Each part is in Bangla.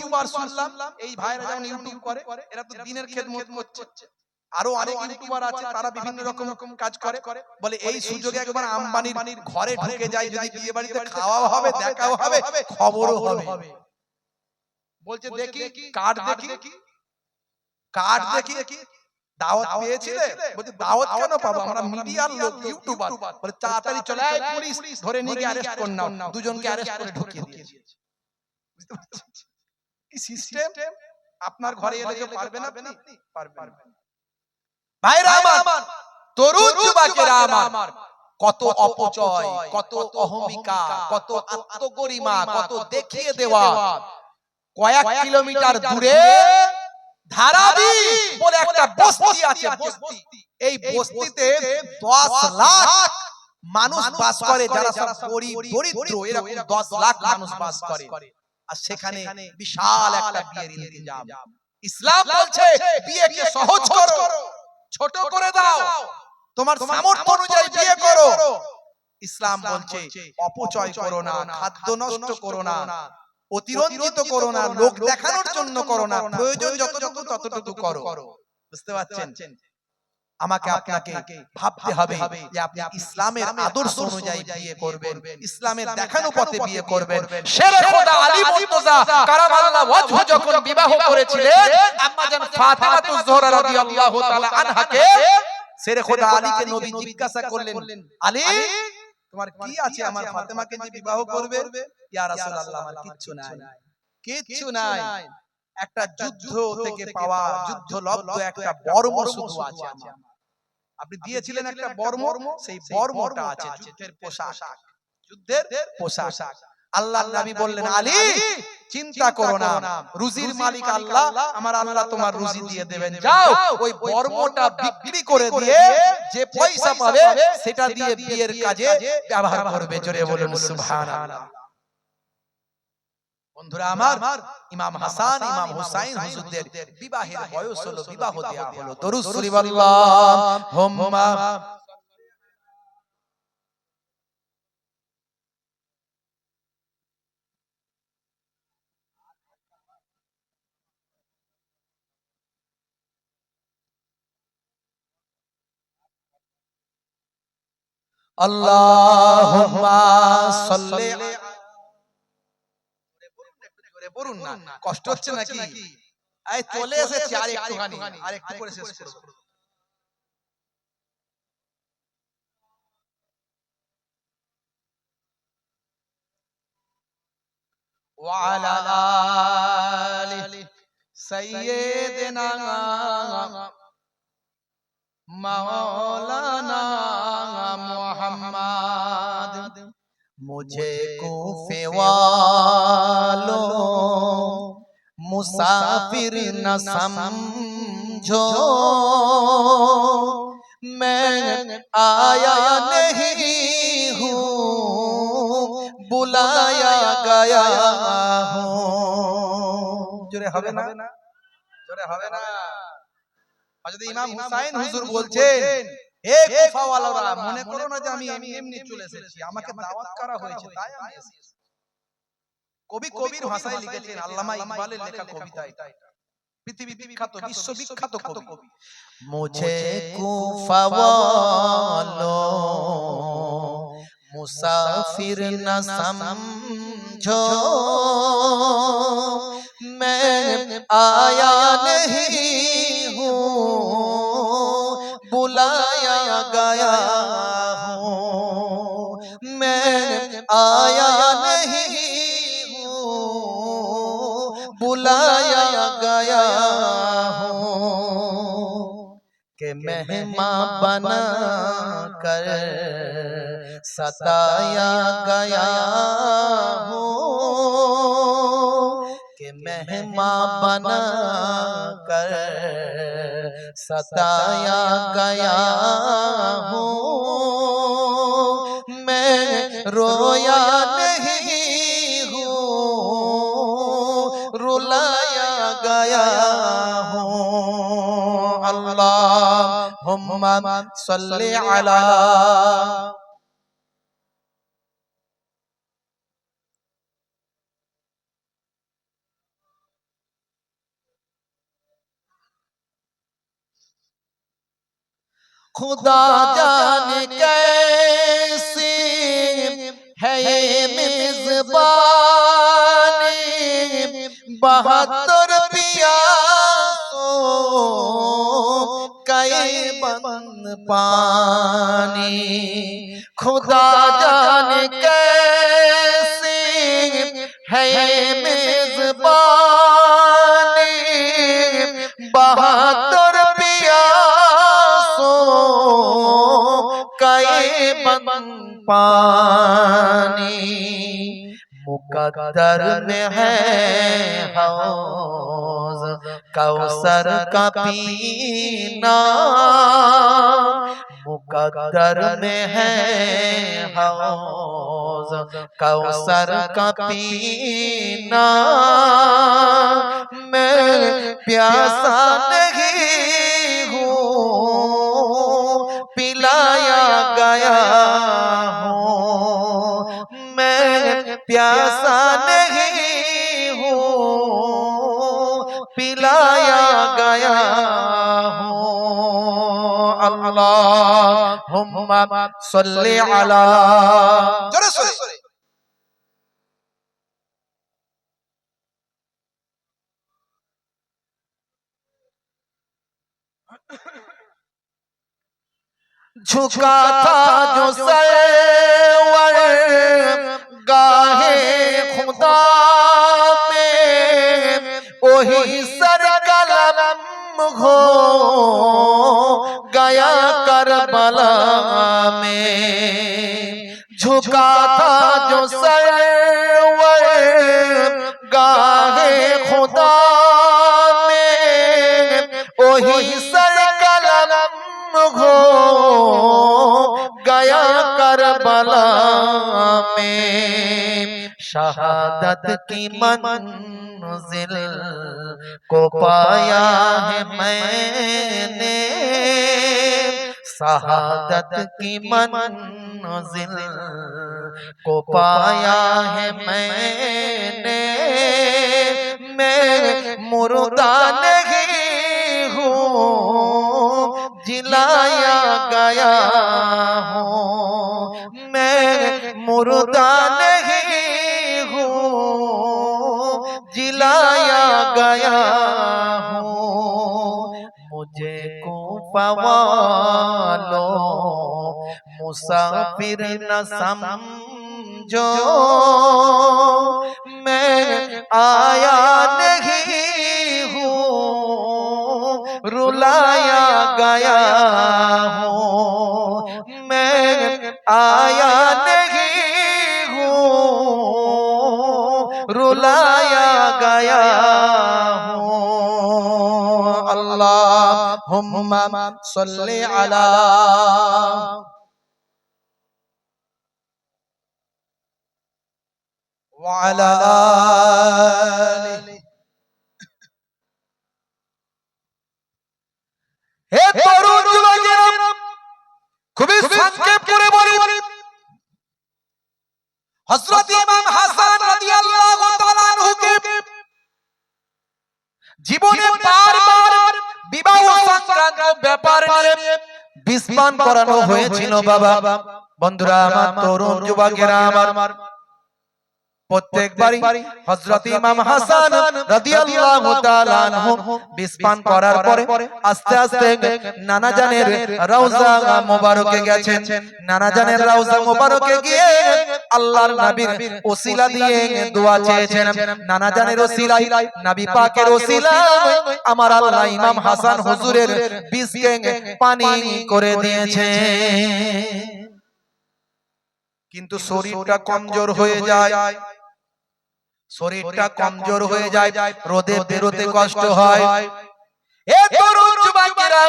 ইউটিউবার শুনলাম, এই ভাইরা যেমন ইউটিউব করে, এরা তো দিনের খেদমত করছে। আরো অনেক ইউটিউবার আছে, তারা বিভিন্ন রকম কাজ করে। বলে এই সুযোগে একবার আম্বানির ঘরে ঢুকে যায়, যদি বিয়ে বাড়িতে খাওয়াও হবে, দেখাও হবে, খবরও হবে। বলছে দেখি কার্ড, দেখি দাওয়াত পেয়েছিলে? বলছে দাওয়াত কেন পাবো, আমরা মিডিয়ার লোক, ইউটিউবার। বলে তাড়াতাড়ি চলে আয়, পুলিশ ধরে নিয়ে গিয়ে অ্যারেস্ট করে নাও। দুজনকে অ্যারেস্ট করে ঢুকিয়ে দিয়েছে। বুঝতে পারছেন কি সিস্টেম? আপনার ঘরে এলে কেউ পারবেন? আপনি পারবেন। ভাইরা আমার, তরুণ যুবকেরা আমার, কত অপচয়, কত অহমিকা, কত আত্মগরিমা, কত দেখিয়ে দেওয়া। কয়েক কিলোমিটার দূরে ধারাবি বলে একটা বস্তি আছে, বস্তি। এই বস্তিতে 10 লাখ মানুষ বাস করে, যারা সব গরিব দরিদ্র, এরকম 10 লাখ মানুষ বাস করে। আর সেখানে বিশাল একটা বিয়ের ইন্তজাম। ইসলাম বলছে বিয়েকে সহজ করো, ছোট করে দাও, তোমার সামর্থ্য অনুযায়ী বিয়ে করো। ইসলাম বলছে অপচয় করো না, খাদ্য নষ্ট করো না, অতিরঞ্জিত করো না, লোক দেখানোর জন্য করো না, প্রয়োজন যতটুকু ততটুকু করো। বুঝতে পারছেন? আমাকে আপনাকে ভাবতে হবে যে আপনি ইসলামের আদর্শ অনুযায়ী বিয়ে করবেন, ইসলামের দেখানো পথে বিয়ে করবেন। শেরে খোদা আলী মুর্তজা কারামাল্লাহু ওয়াজহু যখন বিবাহ করেছিলেন আম্মা জান ফাতেমাতুজ জোহরা রাদিয়াল্লাহু তাআলা আনহাকে, শেরে খোদা আলীকে নবী জিজ্ঞাসা করলেন, আলী তোমার কি আছে আমার ফাতেমাকে যে বিবাহ করবে? ইয়া রাসূলুল্লাহ, আমার কিচ্ছু নাই, কিচ্ছু নাই, একটা যুদ্ধ থেকে পাওয়া যুদ্ধলব্ধ একটা বর্ম শুধু আছে আমার। আপনি দিয়েছিলেন একটা বর্ম, সেই বর্মটা আছে, যুদ্ধের পোশাক, যুদ্ধের পোশাক। আল্লাহর নবী বললেন, আলী চিন্তা করো না, রুজির মালিক আল্লাহ, আমার আল্লাহ তোমার রুজি দিয়ে দেবেন। যাও ওই বর্মটা বিক্রি করে দিয়ে যে পয়সা পাবে সেটা দিয়ে বিয়ের কাজে ব্যবহার করবে। জোরে বলুন সুবহানাল্লাহ। বন্ধুরা আমার, ইমাম হাসান, ইমাম হুসাইন হুজুরদের বিবাহের বয়স হলো, বিবাহ দেয়া হলো। দরুদ শরীফ আল্লাহুম্মা আল্লাহুম্মা সাল্লি, বলুন না, কষ্ট হচ্ছে নাকি? এই চলে এসেছে, আর একটুখানি, আর একটু করে শেষ করব। ওয়া আলা আলি সাইয়্যিদিনা মাওলানা মুহাম্মদ। मुझे कूफे वालों मुसाफिर न समझो, मैं आया नहीं हूँ, बुलाया गया हूँ। जोरे হবে না, जोरे হবে না। হযরত ইমাম হুসাইন হুজুর বলছেন, হে কুফাওয়ালারা, মনে করো না যে আমি এমনি চলে এসেছি, আমাকে দাওয়াত করা হয়েছে তাই আমি এসেছি। কবি কবির ভাষায় লিখেছেন, আল্লামা ইকবালের লেখা কবিতা এটা, পৃথিবী বিখ্যাত, বিশ্ববিখ্যাত কবি। মুঝে কুফাওয়ালো মুসাফির না সমঝো, मैं आया नहीं हूँ, बुलाया गया हूँ, मैं आया नहीं हूँ, बुलाया गया हूँ, कि मेहमान बना कर सताया गया हूँ, कि मेहमान बना कर सताया गया हूँ, मैं रोया नहीं हूँ, रुलाया गया हूँ। अल्लाहुम्मा सल्ली अला। खुदा जाने कैसी है ये मेजबानी, 72 पियासों का ये बंद पानी। खुदा जाने कैसी है ये मेजबानी, 72 पियासों का ये बंद पानी। मुकद्दर में है हौज़ कौसर का पीना, मुकद्दर में है हौज़ कौसर का पीना। मैं प्यासा नहीं हूँ, पिलाया गया हूँ। मैं प्यासा नहीं हूँ, पिलाया गया हूँ। अल्लाहुम्मा सल्ली अला, जोरे सोरे झुका था जो सरवर गाहे खुदा में, वही सर कलम हो गया करबला में। झुका था जो सरवर गाहे खुदा में, वही सर कलम हो गया करबला में। शहादत की मंजिल को पाया है मैंने, शहादत की मंजिल को पाया है मैंने। मैं मुर्दा नहीं हूँ, जिलाया गया हूँ। मैं मुर्दा नहीं हूँ, जिलाया गया हूँ। मुझे कूफा वालों मुसाफिर न समझो, मैं आया नहीं हूँ, रुलाया गया हूँ। मैं आया नहीं हूँ, रुलाया गया हूँ। अल्लाहुम्मा सल्ली अला, वाला आली। হে তরুণ যুবকেরা, খুবই সংক্ষেপ করে বলি, হযরত ইমাম হাসান রাদিয়াল্লাহু তাআলা আনহুকে জীবনে বারবার বিবাহ সংক্রান্ত ব্যাপার নিয়ে বিস্পান করানো হয়েছিল বাবা। বন্ধুরা আমার, তরুণ যুবকেরা আমার, প্রত্যেকবারই হযরত ইমাম হাসান রাদিয়াল্লাহু তাআলা আনহু বিস্পান করার পরে আস্তে আস্তে নানা জানের রওজা মোবারকে গেছেন। নানা জানের রওজা মোবারকে গিয়ে আল্লাহর নবীর ওসিলা দিয়ে দোয়া চেয়েছেন। নানা জানের ওসিলায়, নবী পাকের ওসিলায় আমার আল্লাহ ইমাম হাসান হুজুরের বীজকে পানি করে দিয়েছে। কিন্তু শরীরটা কমজোর হয়ে যায়, শরীরটা কমজোর হয়ে যায়, রোদে বেরোতে কষ্ট হয়। এ তরুণ যুবকেরা,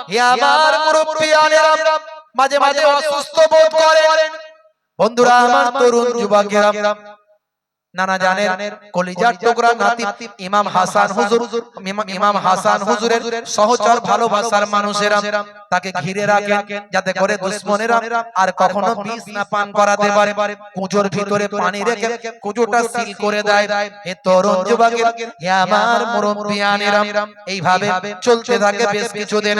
হে আমার মুরব্বিয়ানেরা, মাঝে মাঝে অসুস্থ বোধ করেন। বন্ধুরা আমার, তরুণ যুবকেরা, নানা জানের কলিজার টুকরা নাতি ইমাম হাসান হুজুর, ইমাম হাসান হুজুরের সহচর ভালোবাসার মানুষেরা তাকে ঘিরে রাখেন যাতে করে দুশমনেরা আর কখনো বিষ না পান করাতে পারে। কুঁজোর ভিতরে পানি রেখে কুঁজোটা সিল করে দেয়। হে তরুণ যুবকেরা, হে আমার মুরব্বিয়ানেরা, এইভাবে চলতে থাকে বেশ কিছুদিন।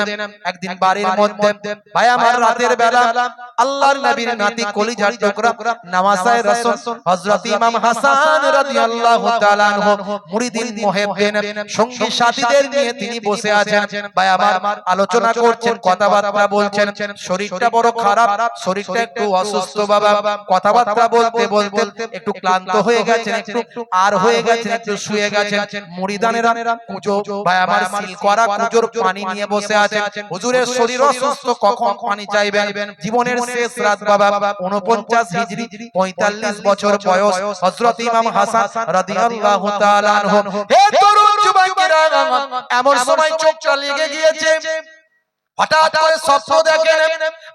একদিন বাড়ির মধ্যে ভাই আমার রাতের বেলা আল্লাহর নবীর নাতি কলিজার টুকরা নামাসায়ে রাসূল হযরত ইমাম হাসান রাদিয়াল্লাহু তাআলা আনহু মুরিদিন মুহিব্বিন সঙ্গী সাথীদের নিয়ে তিনি বসে আছেন। ভাই আমার আলোচনা করছেন, কথাবার্তা বলছেন। শরীরটা বড় খারাপ, শরীরটা একটু অসুস্থ বাবা। কথাবার্তা বলতে বলতে একটু ক্লান্ত হয়ে গেছেন, একটু আর হয়ে গেছেন, একটু শুয়ে গেছেন। মুরিদানেরা কুঁজো ভাই আমার সিল করা কুঁজোর পানি নিয়ে বসে আছেন। হুজুরের শরীর অসুস্থ, কখন পানি চাইবেন? জীবনের শেষ রাত বাবা, 49 হিজরি, 45 বছর বয়স হযরত ইমাম হাসান রাদিয়াল্লাহু তাআলা আনহু। হে তরুণ যুবকেরা, এমন সময় চোখটা লেগে গিয়েছে, হঠাৎ করে স্বপ্ন দেখেন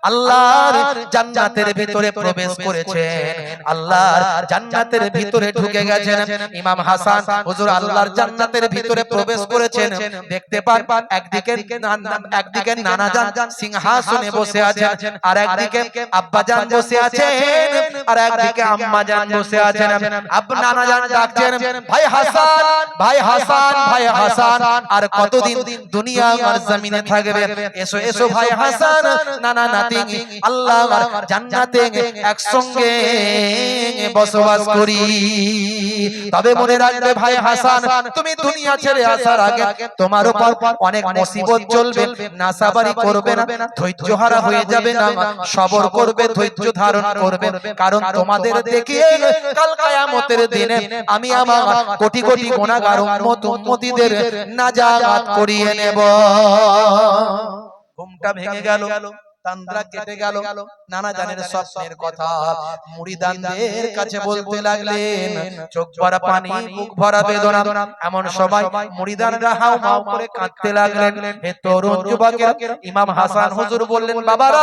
আল্লাহর জান্নাতের ভিতরে প্রবেশ করেছেন, আল্লাহর জান্নাতের ভিতরে ঢুকে গেছেন। ইমাম হাসান হুজুর আল্লাহর জান্নাতের ভিতরে প্রবেশ করেছেন। দেখতে পান একদিকে নানাজান সিংহাসনে বসে আছেন, আর একদিকে আব্বাজান বসে আছেন, আর একদিকে আম্মাজান বসে আছেন। নানাজান ডাকছেন, ভাই হাসান, ভাই হাসান, ভাই হাসান, আর কতদিন দুনিয়া আর জমিনে থাকবে? এসো এসো ভাই হাসান, নানা নাতি আল্লাহর জান্নাতে একসঙ্গে বসবাস করি। তবে মনে রাখবে ভাই হাসান, তুমি দুনিয়া ছেড়ে আসার আগে তোমার উপর অনেক মুসিবত চলবে, নাসাবারি করবে না, ধৈর্যহারা হয়ে যাবে না, সবর করবে, ধৈর্য ধারণ করবে। কারণ তোমাদের দেখিয়ে কাল কিয়ামতের দিনে আমি আমার কোটি কোটি গুনাহগার উম্মতীদের নাজাত করিয়ে নেব। ঘুমটা ভেঙে গেল, তান্দ্রা কেটে গেল। নানা জানের স্বপ্নের কথা মুরিদানদের কাছে বলতে লাগলেন। চোখ ভরা পানি, মুখ ভরা বেদনা। এমন সবাই মুরিদানরা হাউমাউ করে কাঁদতে লাগলেন। হে তরুণ যুবকেরা, ইমাম হাসান হুজুর বললেন, বাবারা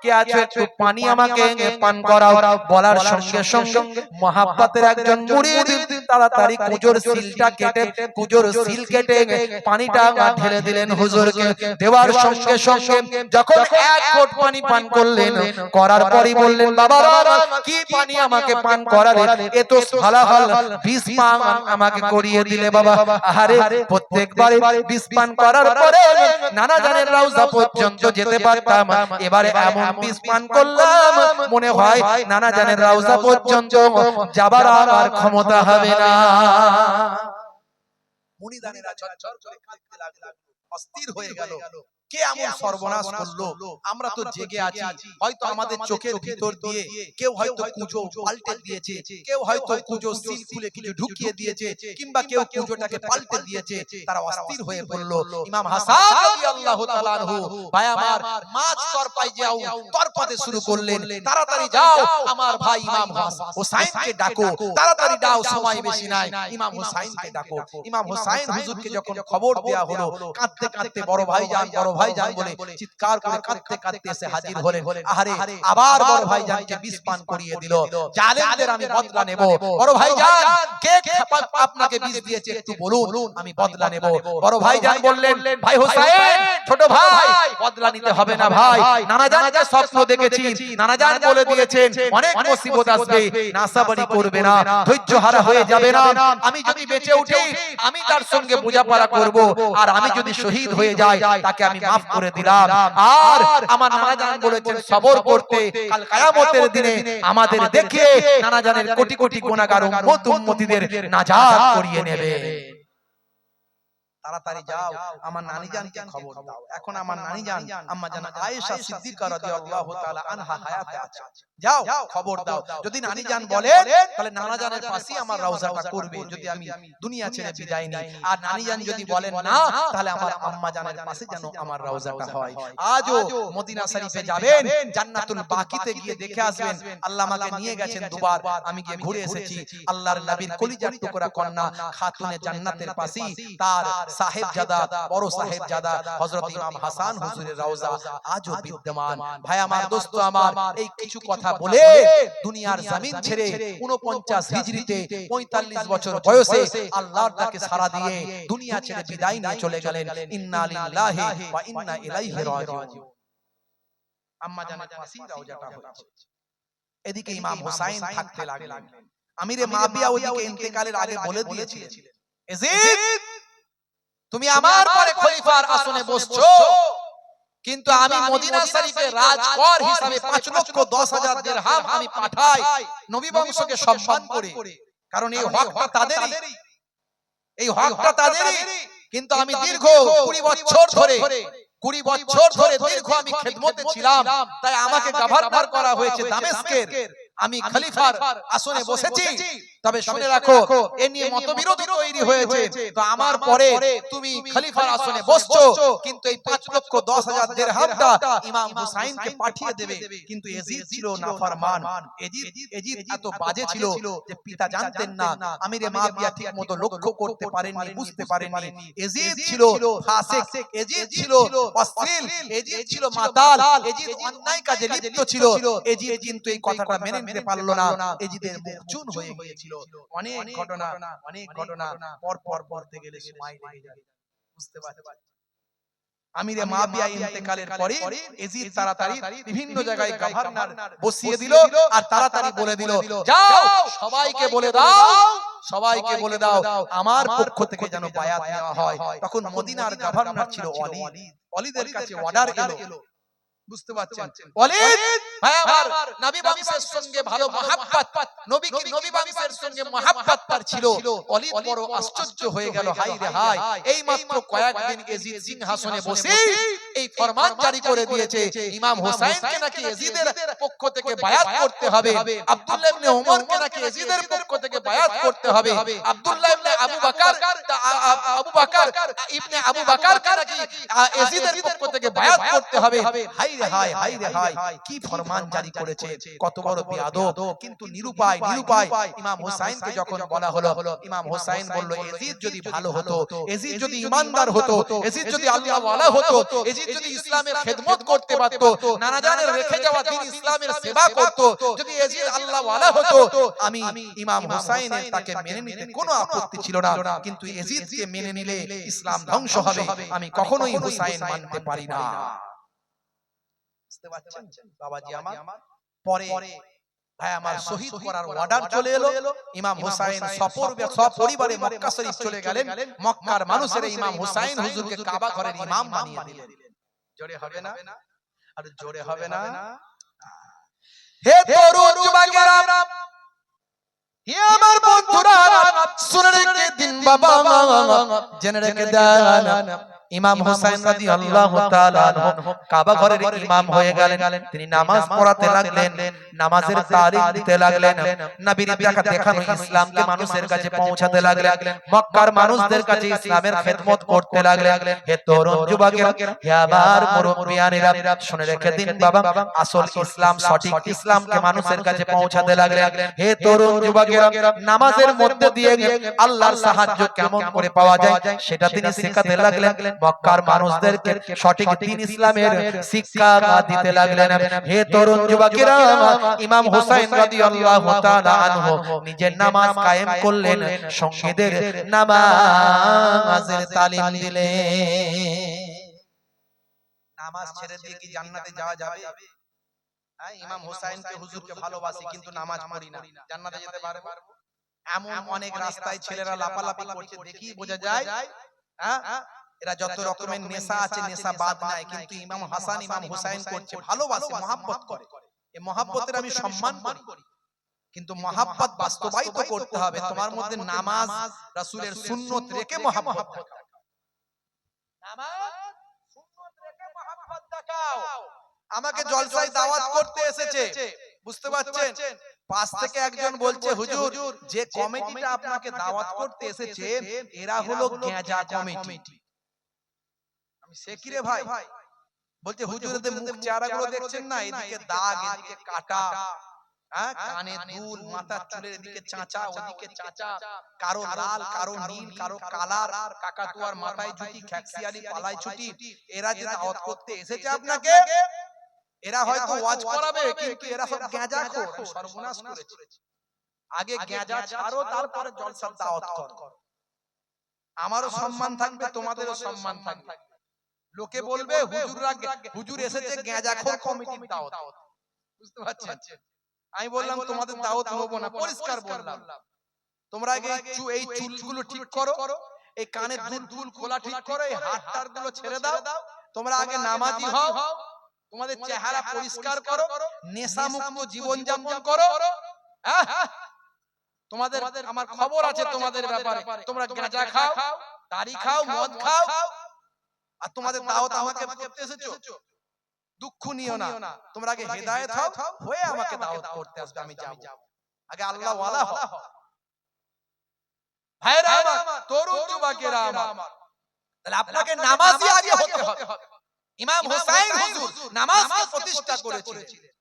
কে আছে একটু পানি আমাকে পান করাও। বলার সঙ্গে সঙ্গে মহাব্বতের একজন মুরিদ তাড়াতাড়ি কুজোর সিলটা কেটে, কুজোর সিল কেটে পানিটা ঢেলে দিলেন হুজুরকে। দেওয়ার সঙ্গে সঙ্গে যখন এক ঘট পানি পান করলেন, করার পরই বললেন, বাবারা কি পানি আমাকে পান করালে? এ তো হালাল বিষ পান আমাকে করিয়ে দিলে বাবা। আরে প্রত্যেকবারে বিষ পান করার পরে নানা জানের রওজা পর্যন্ত যেতে পারতাম, এবারে এমন বিষ পান করলাম মনে হয় নানা জানের রওজা পর্যন্ত যাবার আর ক্ষমতা হবে না। মুরিদানেরা ঝরঝর করে কাঁদতে লাগলেন, অস্থির হয়ে গেল। কে এমন সর্বনাশ করলো? আমরা তো জেগে আছি, হয়তো আমাদের চোখের ভিতর দিয়ে কেউ হয়তো কুঁজো পাল্টে দিয়েছে, কেউ হয়তো কুঁজো সিল খুলে কিছু ঢুকিয়ে দিয়েছে, কিংবা কেউ কুঁজোটাকে পাল্টে দিয়েছে। তারা অস্থির হয়ে পড়লো। ইমাম হাসান রাদিয়াল্লাহু তাআলা আনহু ভাই আমার মাছ তরপাই যাও তরপাতে শুরু করলেন। তাড়াতাড়ি যাও, আমার ভাই ইমাম হোসাইনকে ডাকো, তাড়াতাড়ি দাও, সময় বেশি নাই, ইমাম হোসাইনকে ডাকো। ইমাম হোসাইন হুজুরকে যখন খবর দেয়া হলো, কাঁদতে কাঁদতে বড় ভাইজান, বড় ভাইজান বলে চিৎকার করে কাঁদতে কাঁদতে এসে হাজির হলেন। আরে আবার বড় ভাইজানকে বিষ পান করিয়ে দিল। জালেমদের আমি বদলা নেব। বড় ভাইজান, কে আপনাকে বিষ দিয়েছে একটু বলুন, আমি বদলা নেব। বড় ভাইজান বললেন, ভাই হোসেন, ছোট ভাই, বদলা নিতে হবে না ভাই। নানাজানকে স্বপ্ন দেখেছি, নানাজান বলে দিয়েছেন অনেক মুসিবত আসবে, নাসাবারি করবে না, ধৈর্য হারা হয়ে যাবে না। আমি যদি বেঁচে উঠি আমি তার সঙ্গে বোঝাপড়া করব, আর আমি যদি শহীদ হয়ে যাই তাকে আমি মাফ করে দিলাম। আর আমার নানাজান বলেছেন সবর করতে, কাল কিয়ামতের দিনে আমাদের দেখে নানাজানের কোটি কোটি গুনাহগার উম্মতীদের নাজাত করিয়ে নেবে। তাড়াতাড়ি যাও, আমার নানিজানকে খবর দাও। এখন আমার নানিজান আম্মা জান আয়েশা সিদ্দিকা রাদিয়াল্লাহু তাআলা আনহা হায়াতে আছে। যাও খবর দাও, যদি নানিজান বলে তাহলে নানাজানের পাশেই আমার রওজাটা করবে, যদি আমি দুনিয়া ছেড়ে বিদায় নিই। আর নানিজান যদি বলেন না, তাহলে আমার আম্মা জানের পাশে যেন আমার রওজাটা হয়। আজও মদিনা শরীফে যাবেন, জান্নাতুল বাকিতে গিয়ে দেখে আসবেন। আল্লাহ আমাকে নিয়ে গেছেন দুবার, আমি গিয়ে ঘুরে এসেছি। আল্লাহর নবীর কলিজার টুকরা কন্যা খাতুনে জান্নাতের পাশেই তার সাহেবজাদা বড় সাহেবজাদা হযরত ইমাম হাসান হুজুরের রওজা আজও বিদ্যমান। ভাই আমার, দোস্ত আমার, এই কিছু কথা বলে দুনিয়ার জমিন ছেড়ে 49 হিজরিতে 45 বছর বয়সে আল্লাহর ডাকে সাড়া দিয়ে দুনিয়া ছেড়ে বিদায় নিয়ে চলে গেলেন। ইন্না লিল্লাহি ওয়া ইন্না ইলাইহি রাজিউন। আম্মা জানের পাশেই রওজাটা হচ্ছে। এদিকে ইমাম হুসাইন থাকতে লাগলেন। আমিরে মাবিয়া ওদিকে ইন্তেকালের আগে বলে দিয়েছিলেন, ইয়াজিদ তুমি আমার পরে খলিফার আসনে বসছো, কিন্তু আমি মদিনা শরীফে রাজকর হিসাবে 5,10,000 দিরহাম আমি পাঠাই নবী বংশকে সম্মান করে, কারণ এই হকটা তাদেরই, এই হকটা তাদেরই। কিন্তু আমি দীর্ঘ 20 বছর ধরে দীর্ঘ আমি খেদমতে ছিলাম, তাই আমাকে গভর্নর করা হয়েছে দামেস্কের। আমি খলিফার আসনে বসেছি, তবে শুনে রাখো এ নিয়ে মতবিরোধ তৈরি হয়েছে। তো আমার পরে তুমি খলিফার আসনে বসছো, কিন্তু এই 5,10,000 দিরহামটা ইমাম হুসাইনকে পাঠিয়ে দেবে। কিন্তু ইয়াজিদ ছিল নাফরমান। ইয়াজিদ এত বাজে ছিল যে পিতা জানতেন না, আমিরে মাবিয়া ঠিকমতো লক্ষ্য করতে পারেননি, বুঝতে পারেননি। ইয়াজিদ ছিল ফাসিক, ইয়াজিদ ছিল অশ্লীল, ইয়াজিদ ছিল মাতাল, ইয়াজিদ অন্যায় কাজে লিপ্ত ছিল। ইয়াজিদ কিন্তু এই কথাটা মেনে নিতে পারলো না। ইয়াজিদের মুখ চুন হয়ে গিয়েছিল। অনেক ঘটনা পর পর বলতে গেলে সময় লেগে যাবে, বুঝতে পারছেন। আমিরে মাবিয়া ইন্তেকালের পরে ইয়াজিদ তাড়াতাড়ি বিভিন্ন জায়গায় গভর্নর বসিয়ে দিল আর তাড়াতাড়ি বলে দিল, যাও সবাইকে বলে দাও আমার পক্ষ থেকে যেন বায়াত নেওয়া হয়। তখন মদিনার গভর্নর ছিল ওয়ালিদ। ওয়ালিদের কাছে অর্ডার এলো, বুঝতে পারছেন। ওয়ালিদ ভাই আমার, নবী বংশের সঙ্গে ভালো মহব্বত, নবী বংশের সঙ্গে মহব্বত তার ছিল। ওয়ালিদ বড় আশ্চর্য হয়ে গেল, হায় রে হায়, এই মাত্র কয়েকদিন ইয়াজিদ সিংহাসনে বসে এই ফরমান জারি করে দিয়েছে ইমাম হুসাইনকে নাকি ইয়াজিদের পক্ষ থেকে বায়াত করতে হবে, আব্দুল্লাহ ইবনে ওমরকে নাকি ইয়াজিদের পক্ষ থেকে বায়াত করতে হবে, আব্দুল্লাহ ইবনে আবু বকরকে নাকি ইয়াজিদের পক্ষ থেকে বায়াত করতে হবে। হায় রে হায়, কি ফরমান জারি করেছে, কত বড় বেয়াদব। কিন্তু নিরুপায় ইমাম হুসাইনকে যখন বলা হলো, ইমাম হুসাইন বলল, ইয়াজিদ যদি ভালো হতো, ইয়াজিদ যদি ঈমানদার হতো, ইয়াজিদ যদি আল্লাহ ওয়ালা হতো, ইয়াজিদ যদি ইসলামের খেদমত করতে পারতো, নানা জানের রেখে যাওয়া দ্বীন ইসলামের সেবা করতো, যদি ইয়াজিদ আল্লাহ ওয়ালা হতো, আমি ইমাম হুসাইনের তাকে মেনে নিতে কোনো আপত্তি ছিল না। কিন্তু ইয়াজিদকে মেনে নিলে ইসলাম ধ্বংস হবে, আমি কখনোই হুসাইন মানতে পারি না। বুঝতে পারছেন বাবাজি আমার। পরে ভাই আমার, শহীদ করার অর্ডার চলে এলো। ইমাম হুসাইন সপরিবারে মক্কা শরীফ চলে গেলেন। মক্কার মানুষেরা ইমাম হুসাইন হুজুরকে কাবা ঘরের ইমাম বানিয়ে দিলেন। জোরে হবে না? আর জোরে হবে না? হে তরুণ যুবকেরা, হে আমার বন্ধুরা, শুনে রেখে দিন বাবা, জেনে রেখে দেন, ইমাম হুসাইন রাদিয়াল্লাহু তাআলা আনহু কাবা ঘরের ইমাম হয়ে গেলেন। তিনি নামাজ পড়াতে লাগলেন, নামাজের তারিখ দিতে লাগলেন, নবীর দেখানো ইসলামকে মানুষের কাছে পৌঁছাতে লাগলেন, মক্কার মানুষদের কাছে ইসলামের খেদমত করতে লাগলেন। হে তরুণ যুবকেরা, হে আমার মুরব্বিয়ানেরা, শুনে রেখে দিন বাবা, আসল ইসলাম, সঠিক ইসলামকে মানুষের কাছে পৌঁছাতে লাগলেন। হে তরুণ যুবকেরা, নামাজের মধ্যে দিয়ে আল্লাহর সাহায্য কেমন করে পাওয়া যায় সেটা তিনি শেখাতে লাগলেন। মক্কার মানুষদেরকে সঠিক দ্বীন ইসলামের শিক্ষা দিতে লাগলেন। হে তরুণ যুবকেরা, ইমাম হুসাইন রাদিয়াল্লাহু তাআলা আনহু নিজের নামাজ কায়েম করলেন, সঙ্গীদের নামাজের তালিম দিলেন। নামাজ ছেড়ে দিয়ে কি জান্নাতে যাওয়া যাবে? হ্যাঁ, ইমাম হুসাইনকে হুজুরকে ভালোবাসি কিন্তু নামাজ পড়ি না, জান্নাতে যেতে পারবো? এমন অনেক রাস্তায় ছেলেরা লাপালাপি করছে, দেখি বোঝা যায় হ্যাঁ এরা যত রকমের নেশা আছে নেশা বাদ নাই, কিন্তু ইমাম হাসান ইমাম হুসাইন করছে, ভালোবাসে, মহব্বত করে। এই মহব্বতের আমি সম্মান করি, কিন্তু মহব্বত বাস্তবায়িত করতে হবে। তোমার মধ্যে নামাজ, রাসূলের সুন্নত রেখে মহব্বত দেখাও, নামাজ সুন্নত রেখে মহব্বত দেখাও। আমাকে জলসায় দাওয়াত করতে এসেছে, বুঝতে পারছেন, পাশ থেকে একজন বলছে, হুজুর যে কমিটিটা আপনাকে দাওয়াত করতে এসেছে এরা হলো গেঁজা কমিটি। আমি সে কি রে ভাই? বলছে, হুজুর এদের মুখ চেহারাগুলো দেখছেন না, এদিকে দাগ, এদিকে কাটা, হ্যাঁ, কানে দুল, মাথার চুলের এদিকে চাঁচা, ওদিকে চাঁচা, কারো লাল, কারো নীল, কারো কালার, কাকাতুয়ার মাথায় জুটি, খ্যাকসিয়ালি পালায় ছুটি। এরা যে দাওয়াত করতে এসেছে আপনাকে, এরা হয়তো ওয়াজ করাবে, কিন্তু এরা সব গাঁজাখোর, সর্বনাশ করেছে। আগে গাঁজা ছাড়ো, তারপরে জলসার দাওয়াত করো। আমারও সম্মান থাকবে, তোমাদেরও সম্মান থাকবে। লোকে বলবে হুজুর এসেছে গাঁজাখোর কমিটির দাওয়াত। বুঝতে পারছেন? আমি বললাম তোমাদের দাওয়াত নেবো না, পরিষ্কার বললাম। তোমরা আগে এই চুলগুলো ঠিক করো, এই কানের দুল খোলা ঠিক করো, এই হাতটার গুলো ছেড়ে দাও। তোমরা আগে নামাজি হও, তোমাদের চেহারা পরিষ্কার করো, নেশা মুক্ত জীবন যাপন করো। হ্যাঁ, তোমাদের আমার খবর আছে তোমাদের ব্যাপারে। তোমরা গাঁজা খাও, দাড়ি খাও, মদ খাও, আর তোমাদের দাওয়াত আমাকে করতে এসেছো। দুঃখ নিও না, তোমরা আগে হেদায়েত হও, হয়ে আমাকে দাওয়াত করতে আসবে, আমি যাব। আগে আল্লাহ ওয়ালা হও। ভাইরা আমার, তরুণ যুবকেরা আমার, তাহলে আপনাকে নামাজি আগে হতে হবে। ইমাম হুসাইন হুজুর নামাজকে প্রতিষ্ঠা করেছিলেন।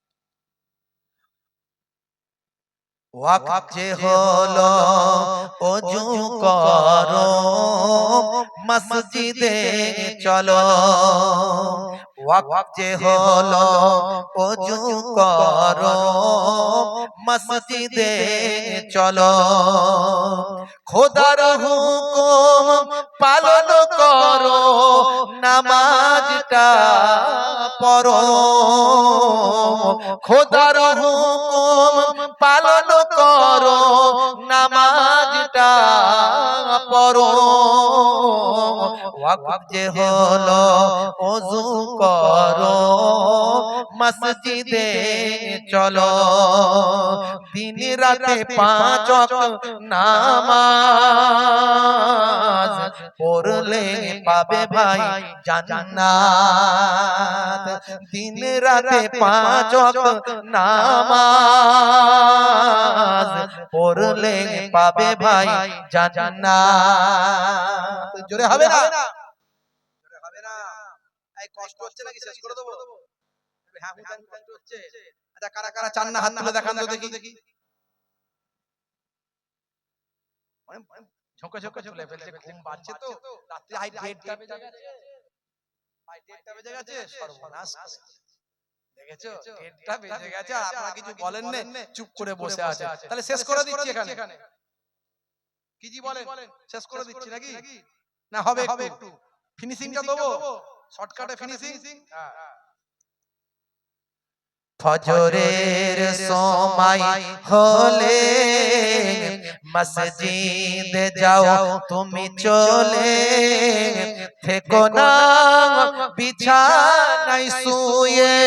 ওয়াক্ত যে হলো ওযু করো, মসজিদে চলো। ওয়াক্ত যে হলো ওযু করো, মসজিদে চলো। খোদার হুকুম পালন করো, নামাজটা পড়ো। খোদার হুকুম পালন করো, নামাজটা পড়ো। ওয়াক্ত যে হলো ওযু করো, মসজিদে চলো। দিন রাতে 5 ওয়াক্ত নামাজ পড়লে পাবে ভাই জান্নাত। দিন রাতে 5 ওয়াক্ত নামাজ পড়লে পাবে ভাই জান্নাত। জোরে হবে না? জোরে হবে না? এই কষ্ট হচ্ছে নাকি? শেষ করে দেবো? হ্যাঁ, হুদান কষ্ট হচ্ছে। আচ্ছা, কারা কারা চান না হাত তুলে দেখান তো দেখি। ঝোঁকে ঝোঁকে চলে ফেলছে, ঘুম পাচ্ছে তো, রাত্রি 1:30টা বেজে গেছে। 1:30টা বেজে গেছে, সর্বনাশ করেছে। দেখেছো, 1:30টা বেজে গেছে আর আপনারা কিছু বলেন না, চুপ করে বসে আছে। তাহলে শেষ করে দিচ্ছি এখানে। কি জি বলেন? শেষ করে দিচ্ছি নাকি? না হবে একটু ফিনিশিংটা দেবো, শর্টকাটে ফিনিশিং। হ্যাঁ, ফজরের সময় হলে মসজিদে যাও তুমি চলে। থেকো না বিছানায় শুয়ে,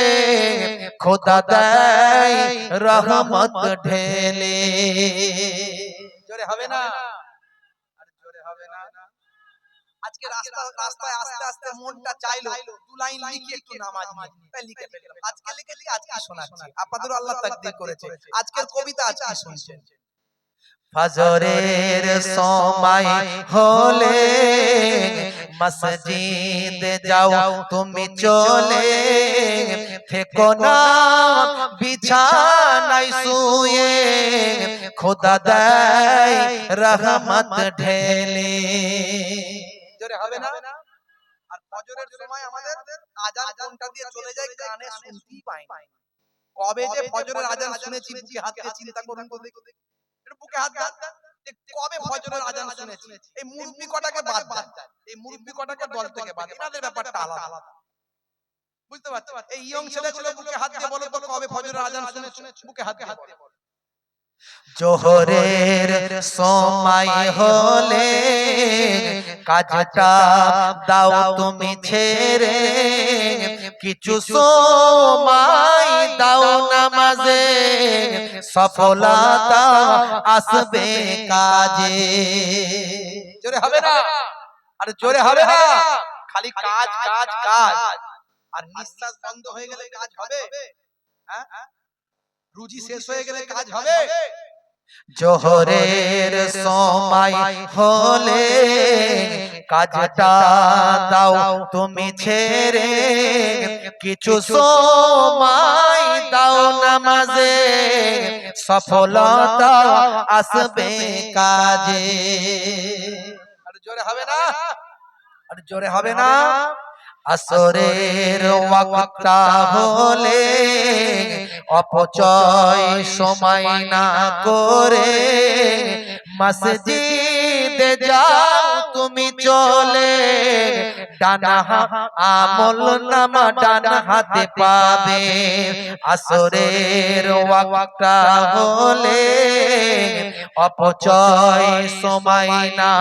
খোদা দেয় রহমত ঢেলে। জোরে হবে না? আরে জোরে হবে না? আজকে রাস্তায় আস্তে আস্তে মনটা চাইলো 2 লাইন লিখে একটু নামাজ নিয়ে, তাই লিখে ফেললাম। আজকে আজকে শোনাচ্ছি, আপনাদেরও আল্লাহ তাকদীর করেছে। আজকের কবিতা আজকে শুনছেন। ফজরের সময় হলে মসজিদে যাও তুমি চলে। থেকো না বিছানায় শুয়ে, খোদা দেয় রহমত ঢেলে। জোরে হবে না? আর ফজরের সময় আমাদের আজান কোনটা দিয়ে চলে যায় কানে শুনতেই পাই না। কবে যে ফজরের আজান শুনেছি বুকে হাত দিয়ে চিন্তা করুন তো দেখি। একটু বুকে হাত দেন, যে কবে ফজরের আজান শুনেছি। এই মুরব্বি কটাকে বাদ দেন, এই মুরব্বি কটাকে দল থেকে বাদ, এনাদের ব্যাপারটা আলাদা। বুঝতে পারছেন? এই ইয়ং ছেলেগুলো বুকে হাত দিয়ে বলো তো কবে ফজরের আজান শুনেছো, বুকে হাত দিয়ে বলো। জোহরের সময় হলে কাজটা দাও তুমি ছেড়ে, কিছু সময় দাও নামাজে, সফলতা আসবে কাজে। জোরে হবে না? আরে জোরে হবে না? খালি কাজ কাজ কাজ, আর নিঃশ্বাস বন্ধ হয়ে গেলে কাজ হবে? হ্যাঁ, রুজি শেষ হয়ে গেলে কাজ হবে? জোহরের সময় হলে কাজটা দাও তুমি ছেড়ে, কিছু সময় দাও নামাজে, সফলতা আসবে কাজে। আর জোরে হবে না, আর জোরে হবে না। আসরের ওয়াক্তটা হলে অপচয় সময় না করে মসজিদে যাও তুমি চলে, ডানা আমল নামা ডান হাতে পাবে। আসরের ওয়াক্তটা হলে অপচয় সময় না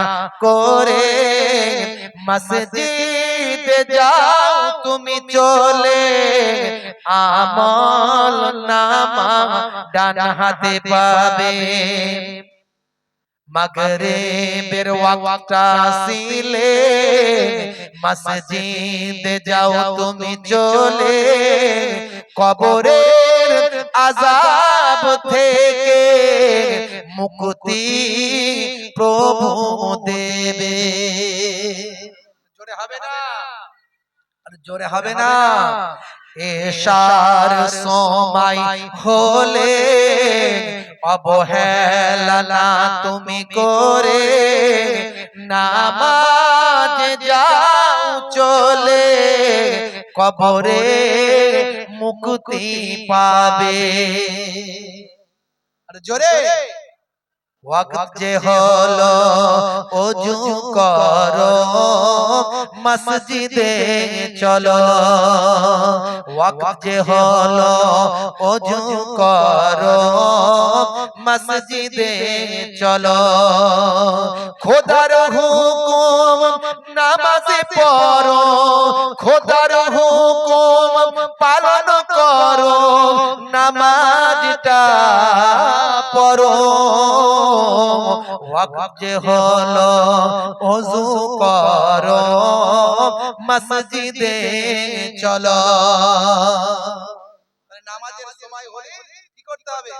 করে মসজিদে যাও তুমি চলে, আমল নামা ডান হাতে পাবে। মাগরিবের ওয়াক্তটা আসিলে মসজিদে যাও তুমি চলে, কবরের আযাব থেকে মুক্তি প্রভু দেবে। জোরে হবে না, আর জোরে হবে না। এশার সময় হলে অবহেলা না তুমি করে নামাজ যাও চলে, কবরে মুক্তি পাবে। আর জোরে ওয়াক্ত যে হলো ওযু করো মসজিদে চলো, ওয়াক্ত যে হলো ওযু করো মসজিদে চলো, খোদার হুকুম নামাজে পড়ো, খোদার হুকুম পালন করো, নামাজটা পড়ো। ওয়াক্ত যে হলো ওযু করো মসজিদে চলো। নামাজের সময় হলে কি করতে হবে?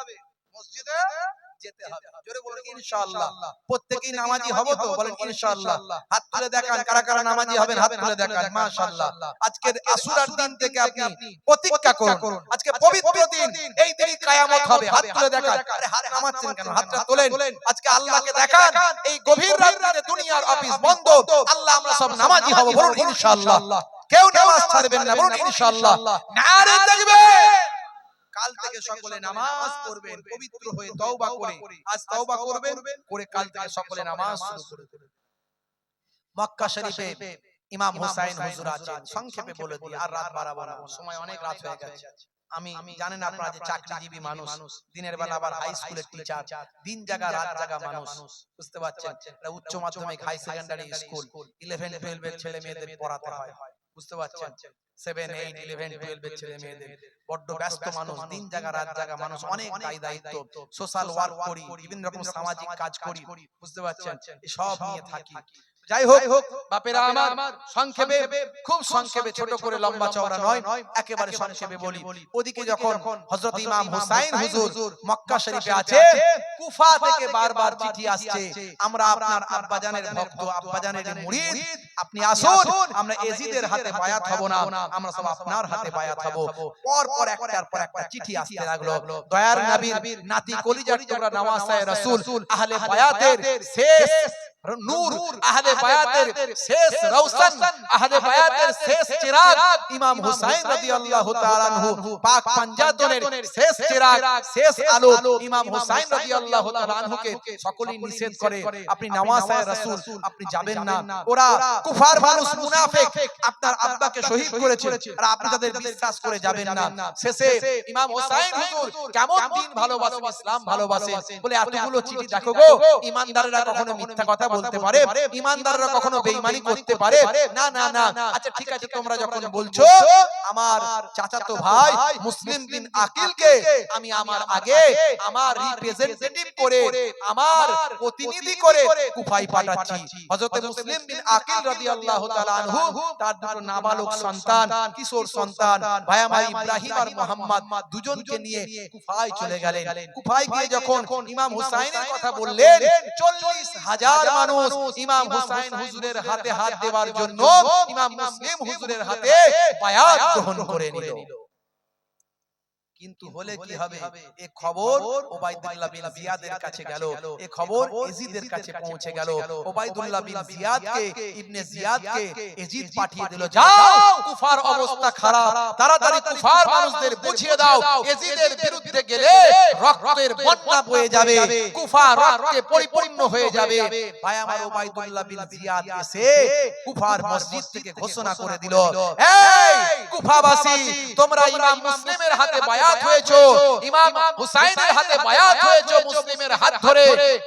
মসজিদে যেতে হবে। জোরে বলুন ইনশাআল্লাহ। প্রত্যেকই নামাজি হব তো? বলেন ইনশাআল্লাহ। হাত তুলে দেখান কারা কারা নামাজি হবেন, হাত তুলে দেখান। মাশাআল্লাহ। আজকের আশুরার দিন থেকে আপনি প্রতিজ্ঞা করুন, আজকে পবিত্র দিন, এই দিনই কিয়ামত হবে। হাত তুলে দেখান। আরে হাত নামাচ্ছেন কেন? হাতটা তোলেন। আজকে আল্লাহকে দেখান এই গভীর রাতে দুনিয়ার অফিস বন্ধ, আল্লাহ আমরা সব নামাজি হব। বলুন ইনশাআল্লাহ। কেউ নামাজ ছাড়বেন না, বলুন ইনশাআল্লাহ। নারে তাকবীর। কাল থেকে সকলে নামাজ পড়বেন পবিত্র হয়ে তওবা করে। আজ তওবা করবেন, করে কাল থেকে সকলে নামাজ শুরু করবেন। মক্কা শরীফে ইমাম হুসাইন হুজুর আছেন, সংক্ষেপে বলে দিই, আর রাত বাড়াবো না, সময় অনেক রাত হয়ে গেছে। আমি জানেন আপনারা যে চাকরিজীবী মানুষ, দিনের বেলা আবার হাই স্কুলের টিচার, দিন জাগা রাত জাগা মানুষ, বুঝতে পারছেন? এটা উচ্চ মাধ্যমিক হাই সেকেন্ডারি স্কুল 11 12 এর ছেলে মেয়েদের পড়াতে হয়, বুঝতে পারছেন? 7 8 11 12 এর ছেলে মেয়েদের বড্ড ব্যস্ত মানুষ, দিন জাগা রাত জাগা মানুষ, অনেক দায়িত্ব, সোশ্যাল ওয়ার্ক করি, বিভিন্ন রকম সামাজিক কাজ করি, বুঝতে পারছেন? এই সব নিয়ে থাকি। যাই হোক বাপেরা আমার, সংক্ষেপে, খুব সংক্ষেপে, ছোট করে লম্বা চওড়া নয়, একেবারে সংক্ষেপে বলি। ওদিকে যখন হযরত ইমাম হুসাইন হুজুর মক্কা শরীফে আছে, কুফা থেকে বারবার চিঠি আসছে, আমরা আপনার আব্বাজানের ভক্ত, আব্বাজানের মুরিদ, আপনি আসুন, আমরা এজিদের হাতে বায়াত হব না, আমরা সব আপনার হাতে বায়াত হব। পর পর একটার পর একটা চিঠি আসতে লাগলো। দয়ার নবীর নাতি কলিজার টুকরা নওয়াসায়ে রাসূল, আহলে বায়াতের শেষ নূর, আহলে বায়াতের শেষ রওশন, আহলে বায়াতের শেষ চিরাগ ইমাম হুসাইন রাদিয়াল্লাহু তাআলা আনহু, পাক পাঞ্জাতনের শেষ চিরাগ, শেষ আলো ইমাম হুসাইন রাদিয়াল্লাহু তাআলা আনহুকে সকলেই নিষেধ করে, আপনি নওয়াসায়ে রাসূল আপনি যাবেন না, ওরা কুফার মানুষ, মুনাফিক, আপনার আব্বাকে শহীদ করেছে, আর আপনি তাদের বিশ্বাস করে যাবেন না। শেষে ইমাম হুসাইন হুজুর কেমন দিন ভালোবাসেন, ইসলাম ভালোবাসেন, বলে এতগুলো চিঠি দেখো গো, ঈমানদাররা কখনো মিথ্যা কথা বলতে পারে? ঈমানদাররা কখনো বেঈমানি করতে পারে? না না না। আচ্ছা ঠিক আছে, তোমরা যখন বলছো, আমার চাচাতো ভাই মুসলিম বিন আকিলকে আমি আমার আগে আমার রিপ্রেজেন্টেটিভ করে, আমার প্রতিনিধি করে কুফায় পাঠাচ্ছি। হযরত মুসলিম বিন আকিল রাদিয়াল্লাহু তাআলা আনহু তার দুটো নাবালক সন্তান, কিশোর সন্তান, ভাই আমার ইব্রাহিম আর মুহাম্মদ, দুজনকে নিয়ে কুফায় চলে গেলেন। কুফায় গিয়ে যখন ইমাম হুসাইনের কথা বললেন, 40,000 মানুষ ইমাম হুসাইন হুজুরের হাতে হাত দেওয়ার জন্য ইমাম মুসলিম হুজুরের হাতে বায়াত গ্রহণ করে নিল। কিন্তু হলে কি হবে, এই খবর ওবাইদুল্লাহ বিন জিয়াদের কাছে গেল, এই খবর এজিদের কাছে পৌঁছে গেল। ওবাইদুল্লাহ বিন জিয়াদকে ইবনে জিয়াদকে এজিদ পাঠিয়ে দিল, যাও কুফার অবস্থা খারাপ, তাড়াতাড়ি কুফার মানুষদের বুঝিয়ে দাও এজিদের বিরুদ্ধে গেলে রক্তের বন্যা বয়ে যাবে, কুফা রক্তে পরিপূর্ণ হয়ে যাবে। ভাই আমার ওবাইদুল্লাহ বিন জিয়াদ এসে কুফার মসজিদ থেকে ঘোষণা করে দিল, এই কুফাবাসী, তোমরা ইমাম মুসলিমের হাতে বায়াত হয়েছো, ইমাম হুসাইনের হাতে বায়াত হয়েছো, মুসলিমের হাত ধরে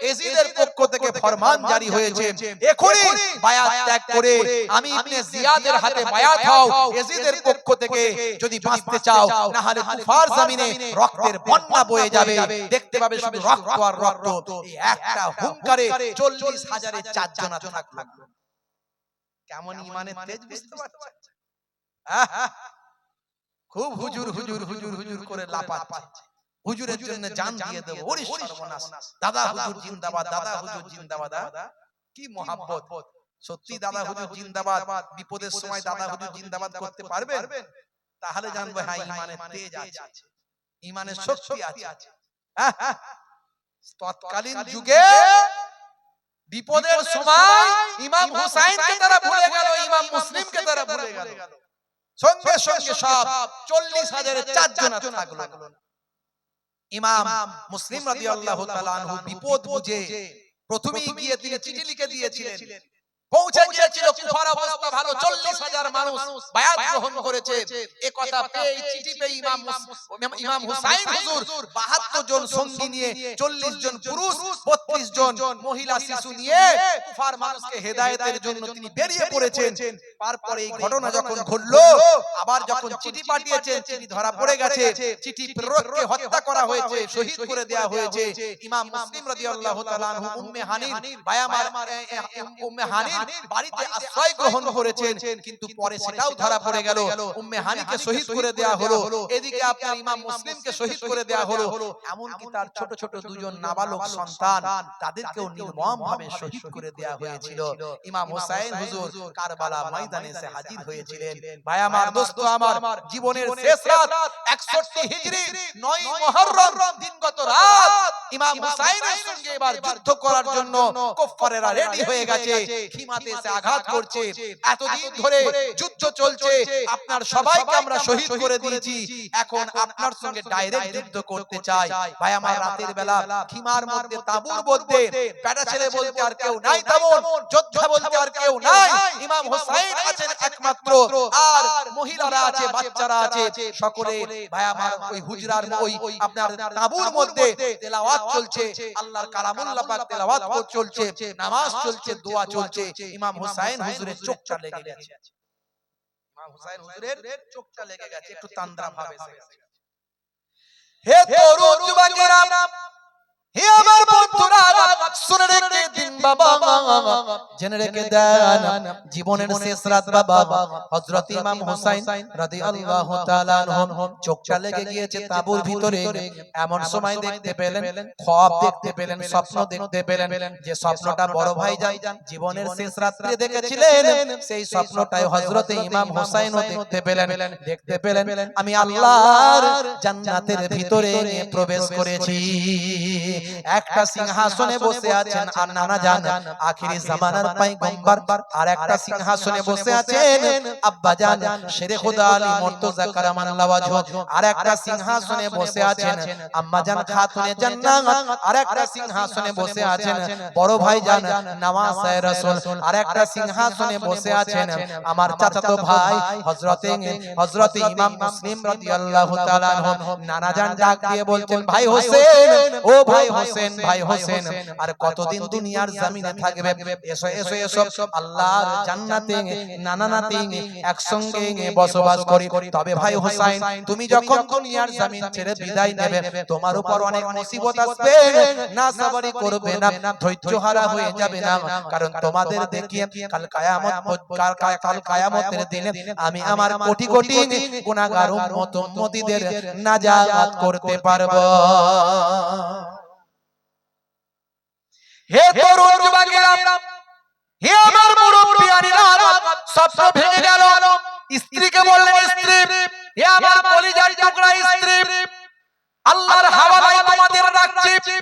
এজিদের পক্ষ থেকে ফরমান জারি হয়েছে, এখনই বায়াত ত্যাগ করে আমি ইবনে জিয়াদের হাতে বায়াত হও এজিদের পক্ষ থেকে, যদি বাঁচতে চাও, না হলে কুফার জমিনে রক্তের বন্যা বয়ে যাবে, দেখতে পাবে শুধু রক্ত আর রক্ত। এই একটা হুঙ্কারে 40,000-এ 4 জনা থাকলো। কেমন ইমানের তেজ বুঝতে পারছেন? খুব হুজুর হুজুর হুজুর হুজুর করে লাপাচ্ছে, হুজুরের জন্য জান দিয়ে দেব, ওরে সর্বনাশ, দাদা হুজুর জিন্দাবাদ, দাদা হুজুর জিন্দাবাদ। কি মহাব্বত! সত্যি দাদা হুজুর জিন্দাবাদ, বিপদের সময় দাদা হুজুর জিন্দাবাদ করতে পারবেন? তাহলে জানবো হ্যাঁ ইমানের তেজ আছে, ইমানের শক্তি আছে। তৎকালীন যুগে বিপদের সময় ইমাম হুসাইনকে তারা ভুলে গেল, ইমাম মুসলিমকে তারা ভুলে গেল, সঙ্গে সঙ্গে সব 40,000-এ 4 জনা থাকলো। ইমাম মুসলিম রাদিয়াল্লাহু তাআলা আনহু বিপদ বুঝে প্রথমেই গিয়ে তিনি চিঠি লিখে দিয়েছিলেন, পৌঁছে গিয়েছিল কুফার অবস্থা ভালো, 40,000 মানুষ বায়াত গ্রহণ করেছে। এই কথা পেয়ে, চিঠি পেয়ে ইমাম হুসাইন হুজুর 72 জন সঙ্গী নিয়ে, 40 জন পুরুষ, 32 জন মহিলা শিশু নিয়ে কুফার মানুষকে হেদায়েতের জন্য তিনি বেরিয়ে পড়েছেন। তারপরে এই ঘটনা যখন ঘটলো, আবার যখন চিঠি পাঠিয়েছেন, চিঠি ধরা পড়ে গেছে, চিঠি প্রেরককে হত্যা করা হয়েছে, শহীদ করে দেয়া হয়েছে। ইমাম মুসলিম রাদিয়াল্লাহু তাআলা আনহু উম্মে হানির বায়ামার উম্মে হানির বাড়িতে আশ্রয় গ্রহণ করেছেন, কিন্তু পরে সেটাও ধরা পড়ে গেল, উম্মে হানিকে শহীদ করে দেয়া হলো, এদিকে আপনার ইমাম মুসলিমকে শহীদ করে দেয়া হলো, এমনকি তার ছোট ছোট 2 জন নাবালক সন্তান, তাদেরকেও নির্মম ভাবে শহীদ করে দেয়া হয়েছিল। ইমাম হুসাইন হুজুর কারবালা ময়দানে এসে হাজির হয়েছিলেন। ভাই আমার, দোস্ত আমার, জীবনের শেষ রাত 61 হিজরি 9 মুহররম দিনগত রাত, ইমাম হুসাইনের সঙ্গে এবার যুদ্ধ করার জন্য কুফারেরা রেডি হয়ে গেছে, খিমাতে এসে আঘাত করছে। এতদিন ধরে যুদ্ধ চলছে, আপনার সবাইকে আমরা শহীদ করে দিয়েছি, এখন আপনার সঙ্গে ডাইরেক্ট যুদ্ধ করতে চাই। ভাই আমার, রাতের বেলা খিমার মধ্যে, তাঁবুর মধ্যে বেটা ছেলে বলতে আর কেউ নাই, তেমন যোদ্ধা বলতে আর কেউ নাই, ইমাম হুসাইন আছেন একমাত্র, আর মহিলারা আছে, বাচ্চারা আছে, সকলে ভাই আমার ওই হুজরার ওই আপনার তাঁবুর মধ্যে তেলাওয়াত চলছে, আল্লাহর কালামুল্লাহ পাক তেলাওয়াত চলছে, নামাজ চলছে, দোয়া চলছে। ইমাম হুসাইন হুজুরের চোখটা লেগে গেছে, ইমাম হুসাইন হুজুরের চোখটা লেগে গেছে, একটু তান্দ্রা ভাব এসে গেছে। হে তরুণ যুবকেরা, হে আমার বন্ধুরা, শুনে রেখে দিন বাবা, জেনে রেখে দেন, জীবনের শেষ রাত বাবা, হযরত ইমাম হুসাইন রাদিয়াল্লাহু তাআলা আনহু চোখটা লেগে গিয়েছে তাঁবুর ভিতরে। এমন সময় দেখতে পেলেন, খ্বাব দেখতে পেলেন, স্বপ্ন দেখতে পেলেন, যে স্বপ্নটা বড় ভাইজান জীবনের শেষ রাত্রে দেখেছিলেন, সেই স্বপ্নটাই হযরত ইমাম হুসাইনও দেখতে পেলেন, আমি আল্লাহর জান্নাতের ভিতরে প্রবেশ করেছি, একটা সিংহাসনে বসে আছেন, আর নানা জান আখিরি জামানার পয়গম্বর, আর একটা সিংহাসনে বসে আছেন আব্বা জান শেরে খোদা আলী মুর্তজা কারামাল্লাহু ওয়াজহু, আর একটা সিংহাসনে বসে আছেন আম্মা জান খাতুনে জান্নাত, আর একটা সিংহাসনে বসে আছেন বড় ভাই জান নওয়াজে রাসূল, আর একটা সিংহাসনে বসে আছেন আমার চাচাতো ভাই হযরতে ইমাম মুসলিম রাদিয়াল্লাহু তাআলা আনহু। নানা জান ডাক দিয়ে বলছেন, ভাই হোসেন, ও ভাই হোসেন, ভাই হোসেন, আর কতদিন দুনিয়ার জমিনে থাকবে, এসো এসো এসো, আল্লাহর জান্নাতে নানা নাতি একসঙ্গে বসবাস করি। তবে ভাই হোসেন, তুমি যখন দুনিয়ার জমিন ছেড়ে বিদায় নেবে, তোমার উপর অনেক মুসিবত আসবে, না সবরি করবে না, ধৈর্য হারা হয়ে যাবে না, কারণ তোমাদের দেখিয়ে কাল কিয়ামতের দিনে আমি আমার কোটি কোটি গুনাহগার উম্মতদের নাজাত করতে পারবো। হে তরুণ যুবকেরা, হে আমার মুরব্বিয়ানেরা, স্বপ্ন ভেঙে গেল। স্ত্রীকে বললেন, স্ত্রী, হে আমার কলিজার টুকরা স্ত্রী, আল্লাহর হাওয়ালায় তোমাদের রাখছি।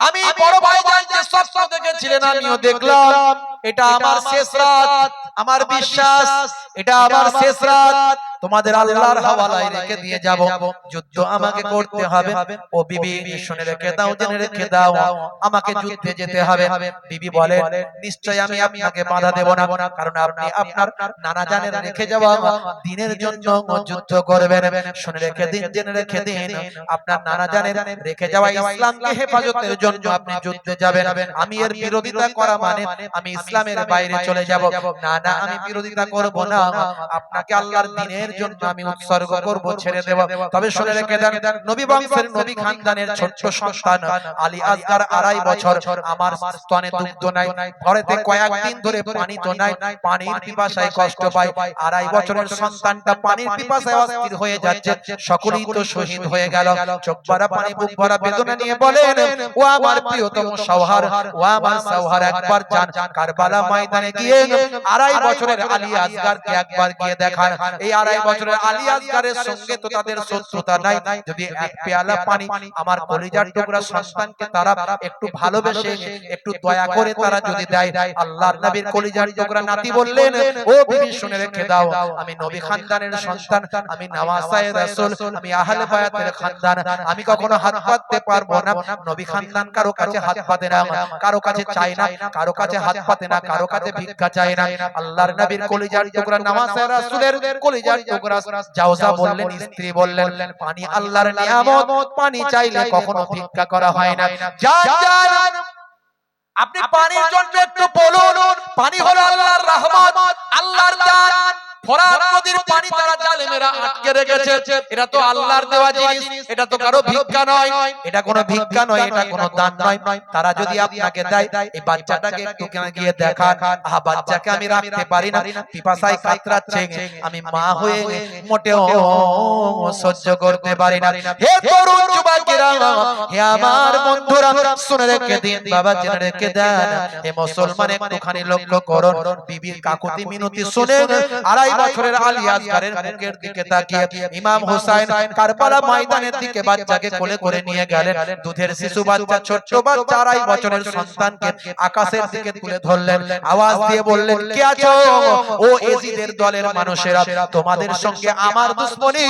আমি বড় ভাইজান যে স্বপ্ন দেখেছিলেন আমিও দেখলাম, এটা আমার শেষ রাত। আমার বিশ্বাস এটা আমার শেষ রাত। তোমাদের আল্লাহর হাওয়ালায় রেখে দিয়ে যাব। যুদ্ধ আমাকে করতে হবে। ও বিবি, শুনে রেখে দাও, জেনে রেখে দাও, আমাকে যুদ্ধে যেতে হবে। বিবি বলেন, নিশ্চয় আমি আপনাকে বাধা দেব না, কারণ আপনি আপনার নানা জানের রেখে যাওয়া দিনের জন্য যুদ্ধ করবেন। শুনে রেখে দিন, জেনে রেখে দিন, আপনার নানা জানের রেখে যাওয়া ইসলামকে হেফাজতের জন্য আপনি যুদ্ধে যাবেন। আমি এর বিরোধিতা করা মানে আমি ইসলামের বাইরে চলে যাব। না না, আমি বিরোধিতা করব না, আপনাকে আল্লাহর দ্বীনের জন্য আমি উৎসর্গ করব, ছেড়ে দেব। তবে শুনে রেখে দেন, নবী বংশের নবী খানদানের ছোট্ট সন্তান আলী আসগার 2.5 বছর, আমার স্তনে দুগ্ধ নাই, ঘরেতে কয়েকদিন ধরে পানি তো নাই, পানির পিপাসায় কষ্ট পায়। 2.5 বছরের সন্তানটা পানির পিপাসায় অস্থির হয়ে যাচ্ছে। সকলেই তো শহীদ হয়ে গেল। চোখ ভরা পানি, বুক ভরা বেদনা নিয়ে বলেন, ও আমার প্রিয়তম সওহার, ও আমার সওহার, একবার যান কারবালা ময়দানে গিয়ে 2.5 বছরের আলী আসগারকে একবার গিয়ে দেখান। এই 2.5 বছরের আলী আসগারের সঙ্গে তো তাদের শত্রুতা নাই। যদি এক পেয়ালা পানি আমার কলিজার টুকরা সন্তানকে তারা একটু ভালোবেসে, একটু দয়া করে তারা যদি দেয়, আল্লাহর নবীর কলিজার টুকরা নাতি বললেন, ও বিবি শুনে রেখে দাও, আমি নবী খানদানের সন্তান, আমি নওয়াসায়ে রাসূল, আমি আহলে বায়াতের খানদান, আমি কখনো হাত পাততে পারবো না। নবী খানদান কারো কাছে হাত পাতে না, কারো কাছে চায় না, কারো কাছে হাত পাতে না, কারো কাছে ভিক্ষা চায় না। আল্লাহর নবীর কলিজার টুকরা নওয়াসায়ে রাসূলের কলিজার টুকরা জাওজা বললেন, স্ত্রী বললেন, পানি আল্লাহর নিয়ামত, পানি চাইলে কখনো ভিক্ষা করা হয় না। যান যান, আপনি পানির জন্য একটু বলুন। পানি হলো আল্লাহর রহমত, আল্লাহর দান। ফোরাত নদীর পানি তারা জালেমেরা আটকে রেখেছে, এটা তো আল্লাহর দেওয়া জিনিস, এটা তো কারো ভিক্ষা নয়, এটা কোনো ভিক্ষা নয়, এটা কোনো দান নয়। তারা যদি আপনাকে দেয়, এই বাচ্চাটাকে একটু গিয়ে দেখান, আহা বাচ্চাকে আমি রাখতে পারি না, পিপাসায় কাতরাচ্ছে, আমি মা হয়ে মোটেও সহ্য করতে পারি না। হে তরুণ যুবকেরা, হে আমার বন্ধুরা, শুনে রেখে দিন, বাবা জেনে রেখে দেন, হে মুসলমান একটুখানি লক্ষ্য করুন। বিবির কাকুতি মিনতি শুনে 2.5 বছরের আলী আসগারের মুখের দিকে তাকিয়ে ইমাম হুসাইন কারবালা ময়দানের দিকে বাচ্চাকে কোলে করে নিয়ে গেলেন। দুধের শিশু বাচ্চা, ছোট্ট বাচ্চা, 2.5 বছরের সন্তানকে আকাশের দিকে তুলে ধরলেন, আওয়াজ দিয়ে বললেন, কে আছো? ও এজিদের দলের মানুষেরা, তোমাদের সঙ্গে আমার দুশমনি,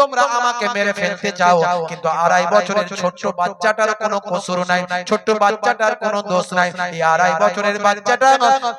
তোমরা আমাকে মেরে ফেলতে চাও, কিন্তু 2.5 বছরের ছোট্ট বাচ্চাটার কোনো কসুর নাই, ছোট্ট বাচ্চাটার কোনো দোষ নাই। এই 2.5 বছরের বাচ্চাটা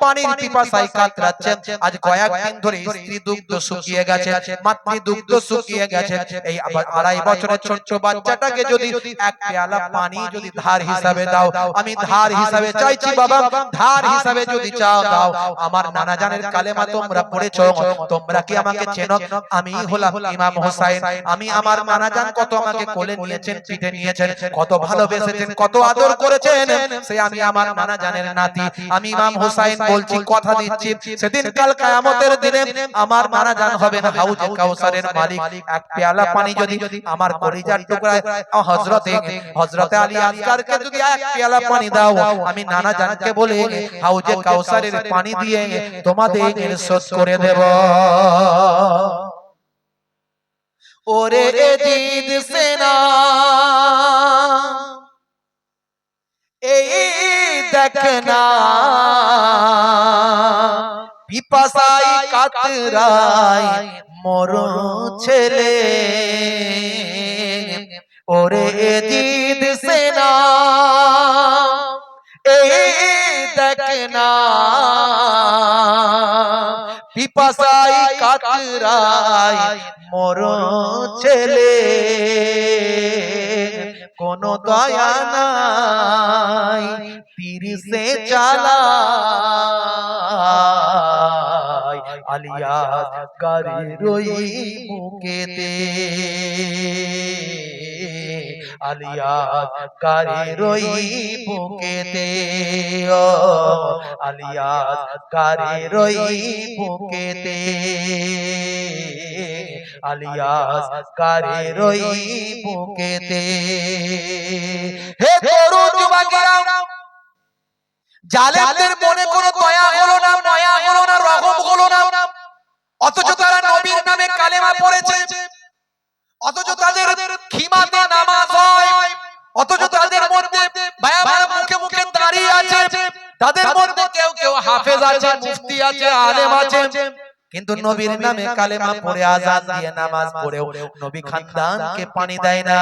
পানির পিপাসায় কাতরাচ্ছে। আজ কয়েকদিন ধরে স্ত্রী দুগ্ধ শুকিয়ে গেছে, মাতৃ দুগ্ধ শুকিয়ে গেছে। এই 2.5 বছরের ছোট্ট বাচ্চাটাকে যদি এক পেয়ালা পানি যদি ধার হিসাবে দাও, আমি ধার হিসাবে চাইছি বাবা, ধার হিসাবে যদি চাও দাও। আমার নানা জানের কালেমা তোমরা পড়েছো, তোমরা কি আমাকে চেনো? আমি হলাম ইমাম হুসাইন। আমি আমার নানা জান কত আমাকে কোলে নিয়েছেন, পিঠে নিয়েছেন, কত ভালোবেসেছেন, কত আদর করেছেন, সে আমি আমার নানা জানের নাতি। আমি ইমাম হুসাইন বলছি, কথা দিচ্ছি, সেদিন কাল কিয়ামতের দিনে আমার নানা জান হবেন হাউজে কাউসারের মালিক। এক পেয়ালা পানি যদি আমার কলিজার টুকরায় হযরতে আলী আসগারকে যদি এক পেয়ালা পানি দাও, আমি নানা জানকে বলে হাউজে কাউসারের পানি দিয়ে তোমাদের শোধ করে দেব। ওরে এজিদ সেনা, এই দেখনা, পিপাসায় কাতরায় মোর ছেলে, ওরে এজিদ সেনা, এই দেখনা, পিপাসায় কাতরায় মোর ছেলে, কোন দয়া নাই, তীর সে চালায় আলী আসগারের ওই বুকেতে, আলী আসগারের ওই বুকেতে, ও আলী আসগারের ওই বুকেতে, আলী আসগারের ওই বুকেতে। হে তরুণ যুবকেরা, জালেমদের মনে কোনো দয়া হলো না, মায়া হলো না, রহম হলো না। অথচ তারা নবীর নামে কালেমা পড়েছে, অথচ তাদের খিমাতে নামাজ হয়, অথচ তাদের মধ্যে বায়াবার মুখে মুখে দাঁড়িয়ে আছে, তাদের মধ্যে কেউ কেউ হাফেজ আছে, মুফতি আছে, আলেম আছে, কিন্তু নবীর নামে কালেমা পড়ে আযান দিয়ে নামাজ পড়েও নবী খানদানকে পানি দেয় না।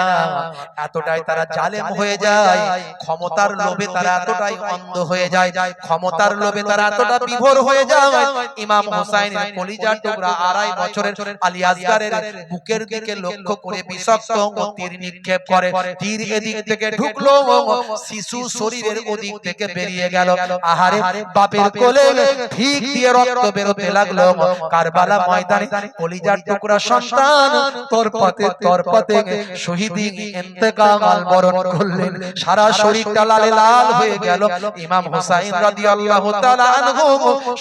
এতটাই তারা জালেম হয়ে যায়, ক্ষমতার লোভে তারা এতটাই অন্ধ হয়ে যায়, ক্ষমতার লোভে তারা এতটা বিভোর হয়ে যায়। ইমাম হোসাইনের কলিজার টুকরা 2.5 বছরের আলী আসগারের বুকের দিকে লক্ষ্য করে বিষাক্ত তীর নিক্ষেপ করে। তীর এদিক থেকে ঢুকলো, শিশু শরীরের ওদিক থেকে বেরিয়ে গেল। আহারে, বাপের কোলে ঠিক দিয়ে রক্ত বেরোতে লাগলো। কারবালা ময়দানে কলিজার টুকরা সন্তান তরপাতে শহীদি ইন্তেকাল বরণ করলেন। সারা শরীরটা লালে লাল হয়ে গেল। ইমাম হোসাইন রাদিয়াল্লাহু তাআলা আনহু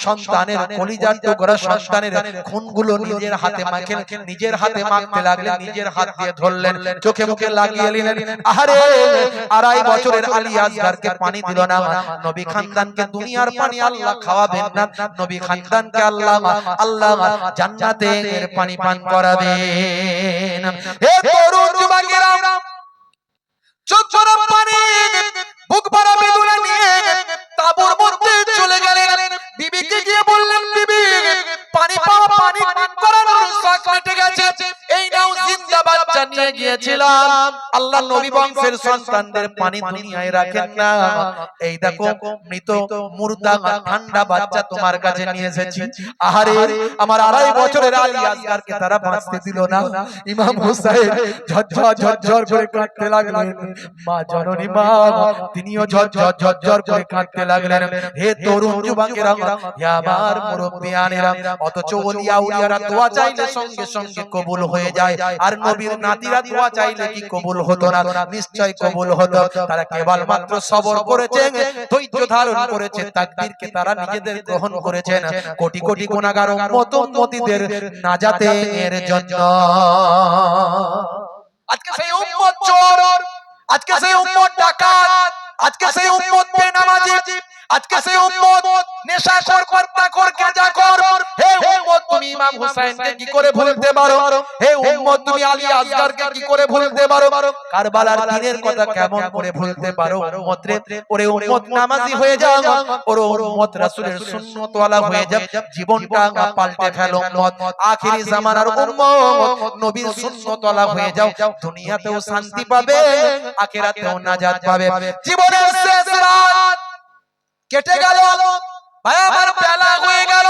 সন্তানের কলিজার টুকরা সন্তানের খুনগুলো নিজের হাতে মাখতে লাগলেন, নিজের হাত দিয়ে ধরলেন, চোখে মুখে লাগিয়ে নিলেন। আহারে, 2.5 বছরের আলী আসগারকে পানি দিল না। নবী খানদানকে দুনিয়ার পানি আল্লাহ খাওয়াবেন না, নবী খানদানকে আল্লাহ জান্নাতের পানি পান করাবেন। হে তরুণ যুবকেরা, চোখ ভরা পানি, বুক ভরা বেদনা নিয়ে তাঁবুর মধ্যে চলে গেলেন। বিবিকে গিয়ে বললেন, বিবি, পানি পান করানোর শখ মিটে গেছে, এই নাও জিন্দা বাচ্চা নিয়ে গিয়েছিলাম। আল্লাহ নবী বংশের সন্তানদের পানি দুনিয়ায় রাখেন না, এই দেখো মৃত মুর্দা ঠান্ডা বাচ্চা তোমার কাছে নিয়ে এসেছি। আহারে, আমার 2.5 বছরের আলী আসগারকে তারা বাঁচতে দিল না। ইমাম হোসেন ঝরঝর করে কাঁদতে লাগলেন। মা জননী মা, তিনিও ঝরঝর করে কাঁদতে লাগলেন। হে তরুণ যুবকেরা, হে আমার মুরব্বিয়ানেরা, অথচ ওলিয়া উলিয়ারা দোয়া চাইলে সঙ্গে সঙ্গে কবুল হয়ে যায়, আর নবীর নাতিরা দোয়া চাইলে কি কবুল হতো না? নিশ্চয় কবুল হতো। তারা কেবলমাত্র সবর করেছে, ধৈর্য ধারণ করেছে, তাকদীরকে তারা নিজেদের গ্রহণ করেছেন কোটি কোটি গুনাহগার উম্মত উম্মতীদের নাজাতের জন্য। আজকে সেই উম্মত চোর, আজকে সেই উম্মত ডাকাত, আজকে সেই উম্মত বেনামাজি, আজকে সেই উম্মত নেশাখোর, কর্তাখোর, গাঁজাখোর। হে উম্মত, তুমি ইমাম হোসেনকে কি করে ভুলতে পারো? হে উম্মত, তুমি আলী আসগারকে কি করে ভুলতে পারো? কারবালার দিনের কথা কেমন করে ভুলতে পারো? উম্মত রে, ওরে উম্মত নামাজি হয়ে যাও, ওরে উম্মত রাসূলের সুন্নাত ওয়ালা হয়ে যাও, জীবনটা পাল্টে ফেলো উম্মত। আখিরি জামানার উম্মত নবীর সুন্নাত ওয়ালা হয়ে যাও, দুনিয়াতেও শান্তি পাবে, আখিরাতেও নাজাত পাবে। জীবনের শেষ রাত কেটে গেল, ভাই আমার বেলা হয়ে গেল।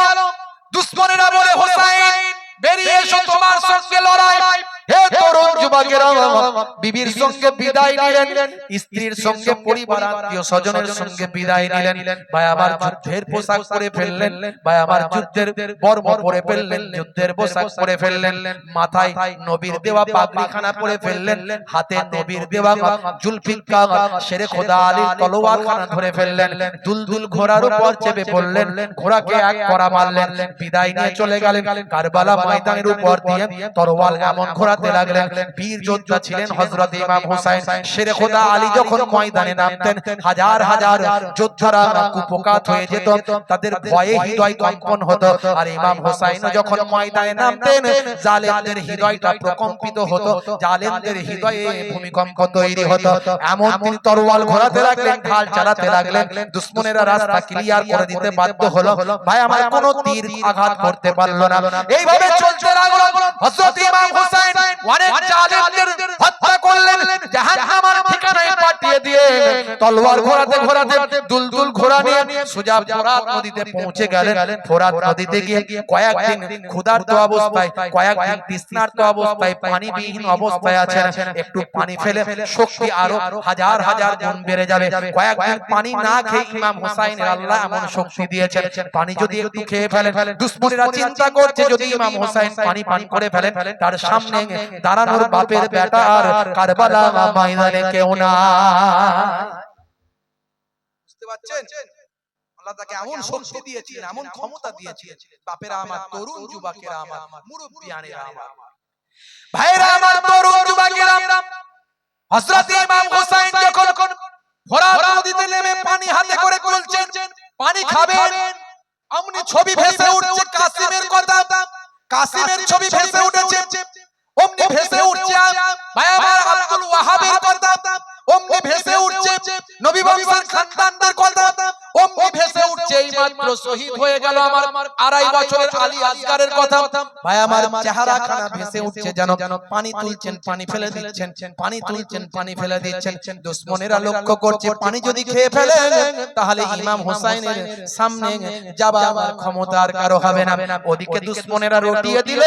দুশমনেরা বলে, হোসেন বেরিয়ে এসো, তোমার সঙ্গে লড়াই। হে তরুণ যুবকেরা, বিবির সঙ্গে বিদায় নিলেন, স্ত্রীর সঙ্গে, পরিবার আত্মীয় স্বজনের সঙ্গে বিদায় নিলেন। ভাই আমার যুদ্ধের পোশাক পরে ফেললেন, ভাই আমার যুদ্ধের বর্ম পরে ফেললেন, যুদ্ধের পোশাক পরে ফেললেন, মাথায় নবীর দেওয়া পাগড়িখানা পরে ফেললেন, হাতে নবীর দেওয়া জুলফিকার শেরে খোদা আলীর তলোয়ারখানা ধরে ফেললেন, দুলদুল ঘোড়ার উপর চেপে পড়লেন, ঘোড়াকে এক করা মারলেন, বিদায় নিয়ে চলে গেলেন। কারবালা ময়দানের উপর দিয়ে তরোয়াল এমন ঘোড়াতে লাগলেন। বীর যোদ্ধা ছিলেন হযরত ইমাম হোসেন। শেরে খোদা আলী যখন ময়দানে নামতেন, হাজার হাজার যোদ্ধারা কুপকাত হয়ে যেত, তাদের ভয়ে হৃদয় কম্পন হতো। আর ইমাম হোসেন যখন ময়দানে নামতেন, জালেমদের হৃদয়টা প্রকম্পিত হতো, জালেমদের হৃদয়ে ভূমিকম্প তৈরি হতো। এমন তিনি তরোয়াল ঘোরাতে লাগলেন, ঢাল চালাতে লাগলেন, দুশমনেরা রাস্তা ক্লিয়ার করে দিতে বাধ্য হলো। ভাই আমার কোনো তীর আঘাত করতে পারলো না। এইভাবে চলতে লাগলো। হযরত ইমাম হোসেন অনেক জালেমদের হত্যা করলেন, জাহান্নামের ঠিকানায় পাঠিয়ে দিয়ে তলোয়ার ঘোরাতে ঘোরাতে দুলদুল ঘোড়া নিয়ে সোজা ফোরাত নদীতে পৌঁছে গেলেন। ফোরাত নদীতে গিয়ে কয়েকদিন ক্ষুধার্ত অবস্থায়, কয়েকদিন তৃষ্ণার্ত অবস্থায়, পানিবিহীন অবস্থায় আছেন। একটু পানি ফেলে শক্তি আরো হাজার হাজার গুণ বেড়ে যাবে। কয়েকদিন পানি না খেয়ে ইমাম হোসেনের আল্লাহ এমন শক্তি দিয়েছেন, পানি যদি একটু খেয়ে ফেলেন, দুশমনেরা চিন্তা করছে যদি ইমাম হোসেন পানি পান করে ফেলেন, তার সামনে দাঁড়ানোর বাপের বেটা আর কারবালা ময়দানে কেউ না। বুঝতে পারছেন? আল্লাহ তাকে এমন শক্তি দিয়েছিলেন, এমন ক্ষমতা দিয়েছিলেন। বাপেরা আমার, তরুণ যুবকেরা আমার, মুরব্বিয়ানেরা আমার, ভাইরা আমার, তরুণ যুবকেরা, হযরত ইমাম হোসেন যখন ফোরাত নদীতে নেমে পানি হাতে করে চলছেন, পানি খাবেন, অমনি ছবি ভেসে উঠছে কাসিমের কথা, কাসিমের ছবি ভেসে উঠেছে, অমনি ভেসে উঠছে ভাই আমার আব্দুল ওয়াহাবের কথা, অমনি ভেসে উঠছে নবী বংশের খানদানদের কথা, অমনি ভেসে উঠছে এই মাত্র শহীদ হয়ে গেল আমার 2.5 বছরের আলী আসগারের কথা। ভাই আমার চেহারা খানা ভেসে উঠছে, যেন পানি তুলছেন পানি ফেলে দিচ্ছেন, পানি তুলছেন পানি ফেলে দিচ্ছেন। দুশমনেরা লক্ষ্য করছে পানি যদি খেয়ে ফেলে তাহলে ইমাম হোসাইনের সামনে যাবার আমার ক্ষমতা আর কারো হবে না। ওদিকে দুশমনেরা রটিয়ে দিল,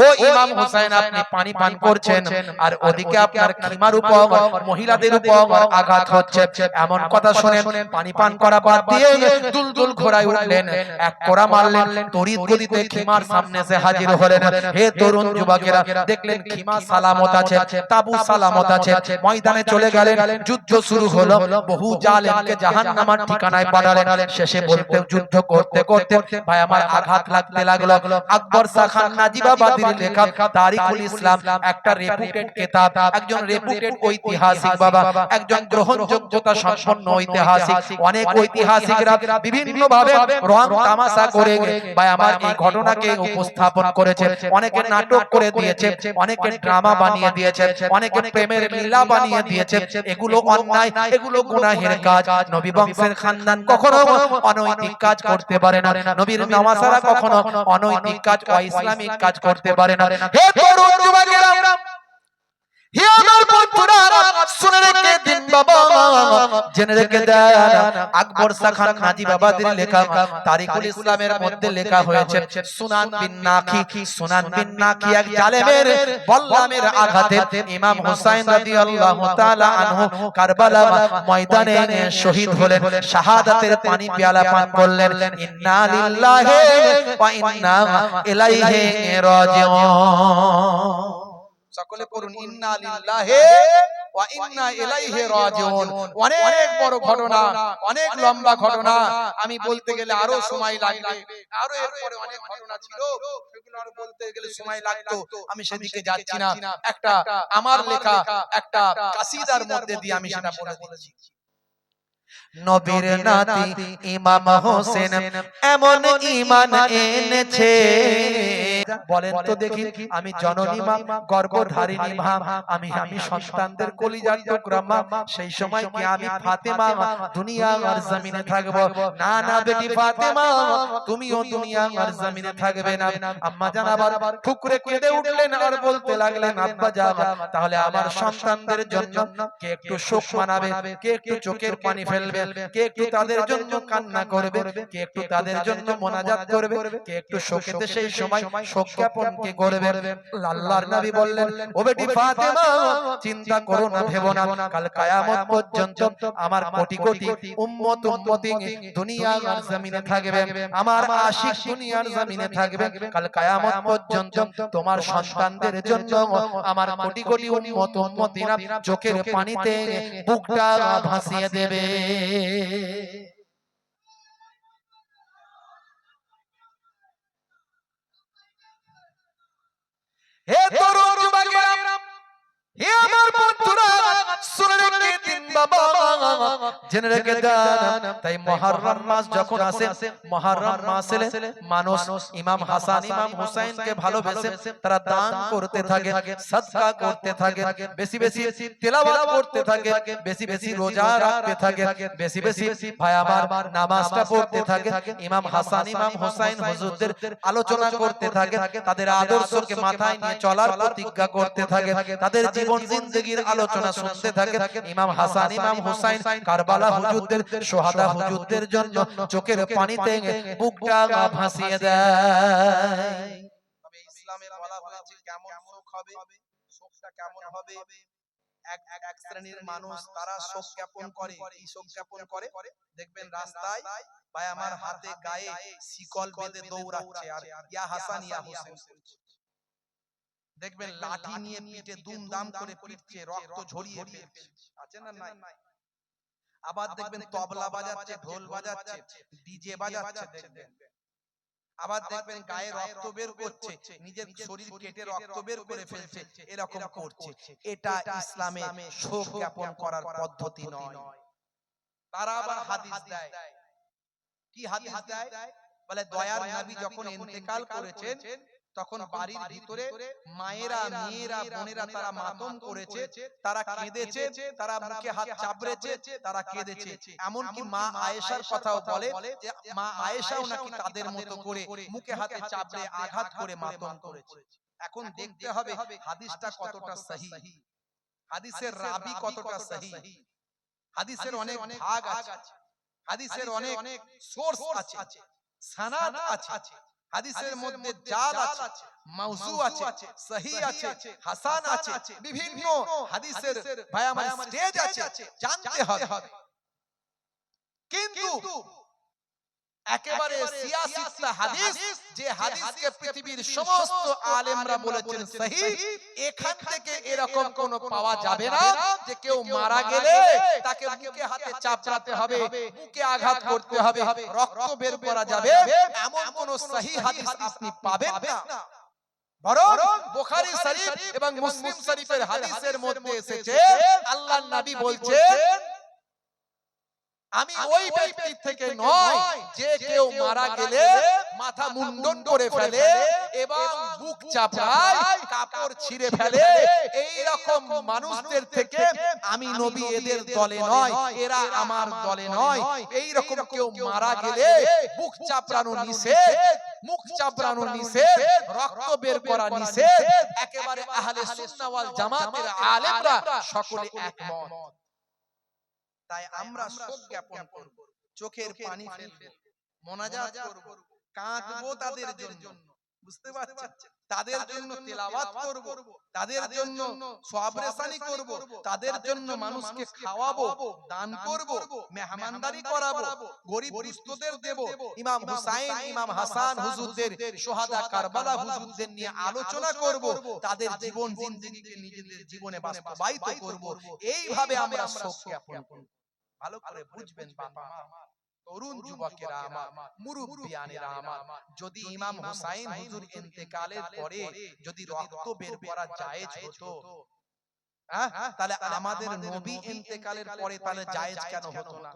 ও ইমাম হোসাইন আপনি পানি পান করছেন, আর ওদিকে আপনার খিমার উপর মহিলাদের উপর আঘাত হচ্ছে। এমন কথা শুনে পানি পান করা বাদ দিয়ে দুলদুল ঘোড়ায় উঠলেন, এক কোড়া মারলেন, তড়িৎ গতিতে খিমার সামনে এসে হাজির হলেন। হে তরুণ যুবকেরা, দেখলেন খিমা সালামত আছে, তাবু সালামত আছে, ময়দানে চলে গেলেন, যুদ্ধ শুরু হলো, বহু জালেমকে জাহান্নামের ঠিকানায় পাঠালেন। শেষে বলতে যুদ্ধ করতে করতে ভাই আমার আঘাত লাগতে লাগলো। আকবর শাহ খান নাজিবাবাদীর লেখা তারিখুল ইসলাম একটা রেপুটেড কিতাব, একজন রেপুটেড ঐতিহাসিক বাবা, একজন গ্রহণযোগ্যতা সম্পন্ন ঐতিহাসিক। অনেক ঐতিহাসিকরা বিভিন্ন ভাবে রং তামাশা করে ভাই আমার এই ঘটনাকে উপস্থাপন করেছে, অনেকে নাটক করে দিয়েছে, অনেকে ড্রামা বানিয়ে দিয়েছে, অনেকে প্রেমের লীলা বানিয়ে দিয়েছে। এগুলো অন্যায়, এগুলো গুনাহের কাজ। নবী বংশের খানদান কখনো অনৈতিক কাজ করতে পারে না, নবীর নামাজারা কখনো অনৈতিক কাজ অইসলামিক কাজ করতে পারে না। হে তরুণ যুবকেরা, হে আমার বন্ধুরা, শুনে রেখে দিন বাবা, জেনে রেখে দেন, আকবর শাহ খান নাজিবাবাদীর লেখা তারিখুল ইসলামের মধ্যে লেখা হয়েছে সুনান বিন নাকি, সুনান বিন নাকি এক জালেমের বল্লামের আঘাতে ইমাম হুসাইন রাদিয়াল্লাহু তাআলা আনহু কারবালা ময়দানে শহীদ হলেন, শাহাদাতের পানি পেয়ালা পান করলেন। ইন্না লিল্লাহি ওয়া ইন্না ইলাইহি রাজিউন। সকলে পড়ুন ইন্না লিল্লাহি ওয়া ইন্না ইলাইহি রাজিউন। অনেক বড় ঘটনা, অনেক লম্বা ঘটনা, আমি বলতে গেলে আরো সময় লাগবে, আরো এরপরে অনেক ঘটনা ছিল, সেগুলো আরো বলতে গেলে সময় লাগতো, আমি সেদিকে যাচ্ছি না। একটা আমার লেখা একটা কাসিদার মধ্যে দিয়ে আমি সেটা বলে দিচ্ছি। নবীর নাতি ইমাম হোসেন এমন ঈমান এনেছে, বলেন তো দেখি, আমি জননী মা, গর্ভধারিণী মা, আমি সন্তানদের কলিজার টুকরা মা, সেই সময় কি আমি ফাতেমা দুনিয়া আর জমিনে থাকবো? না না বেটি ফাতেমা, তুমিও দুনিয়া আর জমিনে থাকবে না। আম্মা জান আবার ঠুকরে কেঁদে উঠলেন আর বলতে লাগলেন, আব্বা জান, তাহলে আমার সন্তানদের জন্য কে একটু শোক মানাবে, কে একটু চোখের পানি ফেলবে, কে একটু তাদের জন্য কান্না করবে, কে একটু তাদের জন্য মোনাজাত করবে, কে একটু শোকেতে সেই সময় শোক জ্ঞাপন কে করবে? আল্লাহর নবী বললেন, ও বেটি ফাতেমা, চিন্তা করো না, ভেবো না, কাল কিয়ামত পর্যন্ত আমার কোটি কোটি উম্মত উম্মতি দুনিয়ার জমিনে থাকবে, আমার আশিক দুনিয়ার জমিনে থাকবে। কাল কিয়ামত পর্যন্ত তোমার সন্তানদের জন্য আমার কোটি কোটি উম্মত উম্মতিরা চোখের পানিতে বুকটা ভাসিয়ে দেবে। হে তরুণ যুবকেরা, হে আমার বন্ধুরা, শুনে রেখে দিন বাবা, জেনে রেখে দেন। তাই মুহররম মাস যখন আসে, মুহররম মাসে মানুষ ইমাম হাসান ইমাম হুসাইনকে ভালোবেসে তারা দান করতে থাকে, সাদকা করতে থাকে, বেশি বেশি তেলাওয়াত করতে থাকে, বেশি বেশি রোজা রাখতে থাকে, বেশি বেশি ভাই আমার নামাজটা পড়তে থাকে, ইমাম হাসান ইমাম হুসাইন হুজুরদের আলোচনা করতে থাকে, তাদের আদর্শকে মাথায় নিয়ে চলার প্রতিজ্ঞা করতে থাকে, তাদের জীবন জিন্দেগীর আলোচনা শুনতে থাকে। ইমাম হাসান ইমাম হুসাইন কারবালা হুজুরদের, সোহাদা হুজুরদের জন্য চোখের পানিতে বুকটা ভাসিয়ে দেয়। তবে ইসলামে বলা হয়েছে কেমন শোক হবে, শোকটা কেমন হবে। এক শ্রেণীর মানুষ তারা শোক জ্ঞাপন করে, কি শোক জ্ঞাপন করে? দেখবেন রাস্তায় ভাই আমার হাতে গায়ে শিকল বেঁধে দৌড়াচ্ছে আর ইয়া হাসান ইয়া হুসাইন করছে। দেখবেন লাঠি নিয়ে পিঠে দুমদাম করে পিটছে, রক্ত ঝরিয়ে ফেলছে, আছে না নাই? আবার দেখবেন তবলা বাজাচ্ছে, ঢোল বাজাচ্ছে, ডিজে বাজাচ্ছে, দেখবেন। আবার দেখবেন গায়ে রক্ত বের করছে, নিজের শরীর কেটে রক্ত বের করে ফেলছে, এরকম করছে। এটা ইসলামে শোক জ্ঞাপন করার পদ্ধতি নয়। তারা আবার হাদিস দেয়। কি হাদিস দেয়? বলে দয়ার নবী যখন ইন্তেকাল করেছেন তখন বাড়ির ভিতরে মায়েরা, মেয়েরা, বোনেরা তারা মাতম করেছে, তারা কেঁদেছে, তারা মুখে হাত চাপড়েছে, তারা কেঁদেছে। এমনকি মা আয়েশার কথাও বলে যে মা আয়েশাও নাকি তাদের মতো করে মুখে হাতে চাপড়ে আঘাত করে মাতম করেছে। এখন দেখতে হবে হাদিসটা কতটা সহিহ, হাদিসের রাবি কতটা সহিহ, হাদিসের অনেক ভাগ আছে, হাদিসের অনেক সোর্স আছে, সানাদ আছে, হাদিসের মধ্যে জাল আছে, মাউজু আছে, সহিহ আছে, হাসান আছে, বিভিন্ন হাদিসের ভাই আমার স্টেজ আছে, জানতে হবে। কিন্তু একেবারে সিয়াসিত্তা হাদিস, যে হাদিসকে পৃথিবীর সমস্ত আলেমরা বলেছেন সহিহ, এখান থেকে এরকম কোন পাওয়া যাবে না যে কেউ মারা গেলে তাকে বুকে হাতে চাপড়াতে হবে, বুকে আঘাত করতে হবে, রক্ত বের করা যাবে, এমন কোন সহিহ হাদিস আপনি পাবেন না। বরং বুখারী শরীফ এবং মুসলিম শরীফের হাদিসের মধ্যে এসেছে আল্লাহর নবী বলছেন আমি ওই ব্যক্তি থেকে নয় যে কেউ মারা গেলে মাথা মুন্ডন করে ফেলে এবং বুক চাপড়ায়, কাপড় ছিঁড়ে ফেলে, এই রকম মানুষদের থেকে আমি নবী এদের দলে নয়, এরা আমার দলে নয়। এই রকম কেউ মারা গেলে বুক চাপড়ানো নিষেধ, মুখ চাপড়ানো নিষেধ, রক্ত বের করা নিষেধ, একেবারে আহলে সুন্নাহ ওয়াল জামাতের আলেমরা সকলে একমত। তাই আমরা শোক জ্ঞাপন করব, চোখের পানি ফেলব, মোনাজাত করব, কাঁদবো তাদের জন্য, বুঝতে পারছেন? তাদের জন্য তেলাওয়াত করব, তাদের জন্য সওয়াবরেসানি করব, তাদের জন্য মানুষকে খাওয়াবো, দান করব, মেহমানদারি করাবো, গরিব দুস্থদের দেব। ইমাম হুসাইন, ইমাম হাসান হুজুরদের, শোহাদা কারবালা হুজুরদের নিয়ে আলোচনা করব, তাদের জীবন জিন্দেগিকে নিজেদের জীবনে বাস্তবায়িত করব। এইভাবে আমরা শোক জ্ঞাপন করব। ভালো করে বুঝবেন বাবা আমার, তরুণ যুবকেরা আমার, মুরব্বিয়ানেরা আমার, যদি ইমাম হুসাইন হুজুর ইন্তেকালের পরে যদি রক্ত বের করা জায়েজ হতো, তাহলে আমাদের নবী ইন্তেকালের পরে তাহলে জায়েজ কেন হতো না?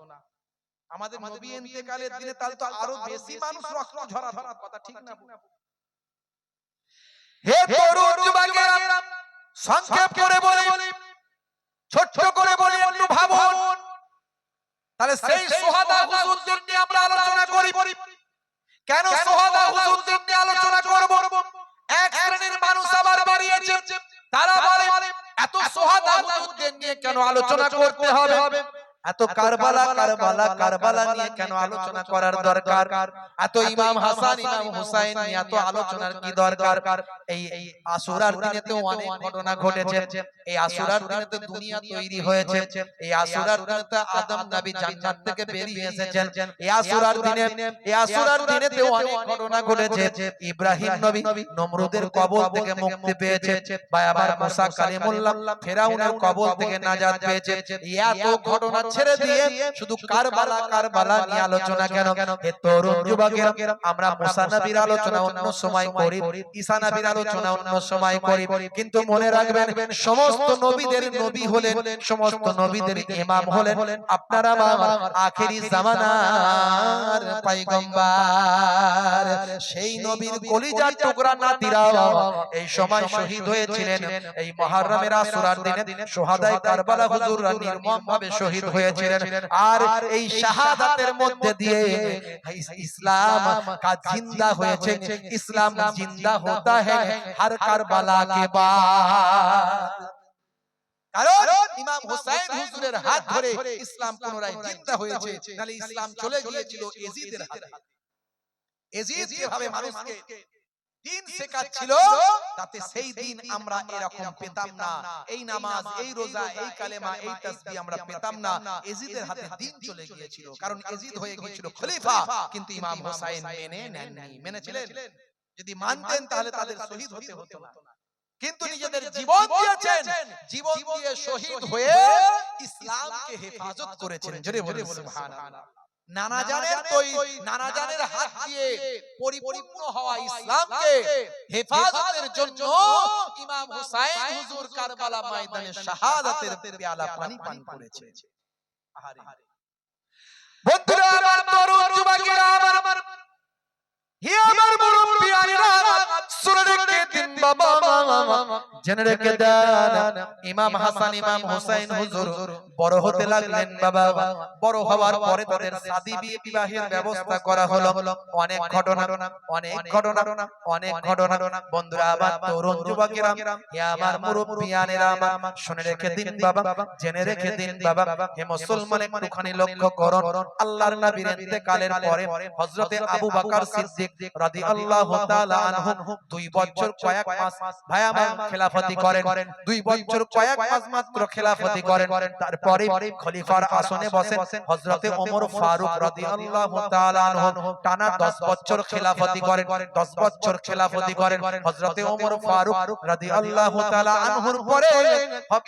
আমাদের নবী ইন্তেকালের দিনে তাহলে তো আরো বেশি মানুষ রক্ত ঝরাতো, কথা ঠিক না? হে তরুণ যুবকেরা, সংক্ষেপ করে বলি, ছোট্ট করে বলি, একটু ভাবুন। তাহলে সেই শোহাদা হুজুরদের নিয়ে আমরা আলোচনা করি। কেন শোহাদা হুজুরদের নিয়ে আলোচনা করব? এক শ্রেণীর মানুষ আবার বাড়িয়েছে, তারা বলে এত শোহাদা হুজুরদের নিয়ে কেন আলোচনা করতে হবে? এত কারবালা কারবালা কারবালা নিয়ে কেন আলোচনা করার দরকার? এত ইমাম হাসান ইমাম হুসাইন নিয়ে এত আলোচনার কি দরকার? এই আশুরার দিনে তো অনেক ঘটনা ঘটেছে, এই আশুরার দিনে তো দুনিয়া তৈরি হয়েছে, এই আশুরার দিনে তো আদম নবী জান্নাত থেকে বেরিয়ে এসেছেন, এই আশুরার দিনে তো অনেক ঘটনা ঘটেছে। ইব্রাহিম নবী নমরুদের কবল থেকে মুক্তি পেয়েছে, ভাই আবার মুসা কালিমুল্লাহ ফেরাউনের কবল থেকে নাজাত পেয়েছে। এত ঘটনা ছেড়ে দিয়ে শুধু কারবালা কারবালা নিয়ে আলোচনা কেন? হে তরুণ যুবকেরা, আমরা মুসা নবীর আলোচনা অন্য সময় করি, ঈসা নবীর আলোচনা অন্য সময় করি, কিন্তু মনে রাখবেন সমস্ত নবীদের নবী হলেন, সমস্ত নবীদের ইমাম হলেন আপনারা আমার আখেরি জামানার পয়গম্বর। সেই নবীর কলিজার টুকরা নাতিরা এই সময় শহীদ হয়েছিলেন। এই মুহররমের আশুরার দিনে শোহাদায়ে কারবালা হুজুররা নির্মমভাবে শহীদ হয়েছিলেন। আর এই শাহাদাতের মধ্যে দিয়ে ইসলাম का जिंदा হয়েছে। ইসলাম जिंदा होता है हर কারবালা के बाद। কারণ ইমাম হুসাইন হুজুরের হাত ধরে ইসলাম পুনরায় জিন্দা হয়েছে, নালে ইসলাম চলে গিয়েছিল এজিদের হাতে। এজিদ যেভাবে মানুষকে দিন শেখাচ্ছিল, তাতে সেই দিন আমরা এরকম পেতাম না, এই নামাজ, এই রোজা, এই কালেমা, এই তাসবিহ আমরা পেতাম না। এজিদের হাতে দিন চলে গিয়েছিল, কারণ এজিদ হয়ে গিয়েছিল খলিফা, কিন্তু ইমাম হুসাইন মেনে নেননি। মেনেছিলেন? যদি মানতেন তাহলে তাদের শহীদ হতে হতো না, কিন্তু নিজেদের জীবন দিয়েছেন, জীবন দিয়ে শহীদ হয়ে ইসলামকে হেফাজত করেছেন। জোরে বলুন সুবহানাল্লাহ। নানাজানের হাত দিয়ে পরিপূর্ণ হওয়া ইসলামকে হেফাজতের জন্য ইমাম হুসাইন হুজুর কারবালা ময়দানে শাহাদাতের পেয়ালা পানি পান করেছে। বন্ধুরা আমার, তরুণ যুবকেরা আমার, হে আমার মুরব্বিয়ানেরা, শুনে রেখে দিন বাবা, জেনে রেখে দেন। ইমাম হাসান ইমাম হুসাইন হুজুর বড় হতে লাগলেন বাবা। বড় হওয়ার পরে তাদের শাদী বিবাহের ব্যবস্থা করা হলো। অনেক ঘটনা, অনেক ঘটনা, অনেক ঘটনা। বন্ধুরা আমার, তরুণ যুবকেরা, হে আমার মুরব্বিয়ানেরা আমার, শুনে রেখে দিন বাবা, জেনে রেখে দিন বাবা। হে মুসলমান, একটুখানি লক্ষ্য করুন, আল্লাহর নবীর ইন্তেকালের পরে হযরতে আবু বকর সিদ্দিক রাদিয়াল্লাহু তাআলা আনহু 2 বছর কয়েক মাস ভাই আমার খেলাফতি করেন। 2 বছর কয়েক মাস মাত্র খেলাফতি করেন। তারপরে খলিফার আসনে বসেন হযরতে ওমর ফারুক রাদিয়াল্লাহু তাআলা আনহু। টানা 10 বছর খেলাফতি করেন। 10 বছর খেলাফতি করেন হযরতে ওমর ফারুক রাদিয়াল্লাহু তাআলা আনহুর পরে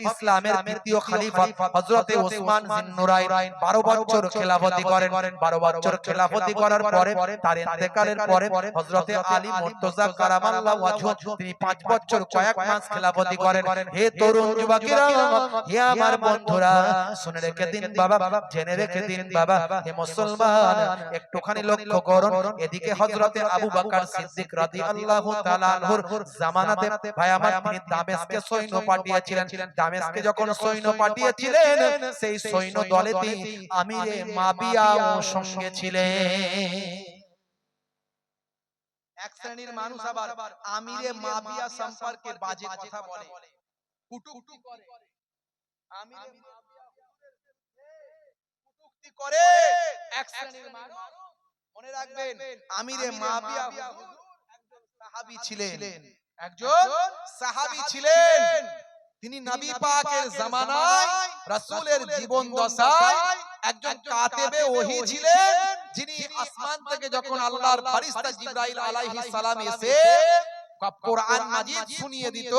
ইসলামের দ্বিতীয় খলিফা হযরতে ওসমান জিন্নুরাইন 12 বছর খেলাফতি করেন। 12 বছর খেলাফতি করার পরে তার ইন্তেকালের পরে হযরতে আলী মুর্তজা কারামাল্লাহু ওয়াজহু তিনি 5 বছর কয়েক মাস খেলাফতি করেন। হে তরুণ যুবকেরা, হে আমার বন্ধুরা, শুনে রেখে দিন বাবা, জেনে রেখে দিন বাবা। হে মুসলমান, একটুখানি লক্ষ্য করুন, এদিকে হযরতে আবু বকর সিদ্দিক রাদিয়াল্লাহু তাআলা আনহুর জামানাতে ভাই আমার তিনি দামেস্কে সৈন্য পাঠিয়েছিলেন। দামেস্কে যখন সৈন্য পাঠিয়েছিলেন, সেই সৈন্য দলেতে আমিরে মাবিয়াও সঙ্গে ছিলেন। এক শ্রেণীর মানুষ আবার আমিরে মাবিয়া সম্পর্কে বাজে কথা বলে, কটূক্তি করে। আমিরে মাবিয়া কটূক্তি করে এক শ্রেণীর মানুষ। মনে রাখবেন, আমিরে মাবিয়া হুজুর একজন সাহাবী ছিলেন। একজন সাহাবী ছিলেন। তিনি নবী পাকের জামানায় রাসূলের জীবন দশায় একজন কাতেবে ওহী ছিলেন, যিনি আসমান থেকে যখন আল্লাহর ফেরেশতা জিবরাইল আলাইহিস সালাম এসে কোরআন মাজিদ শুনিয়ে দিত,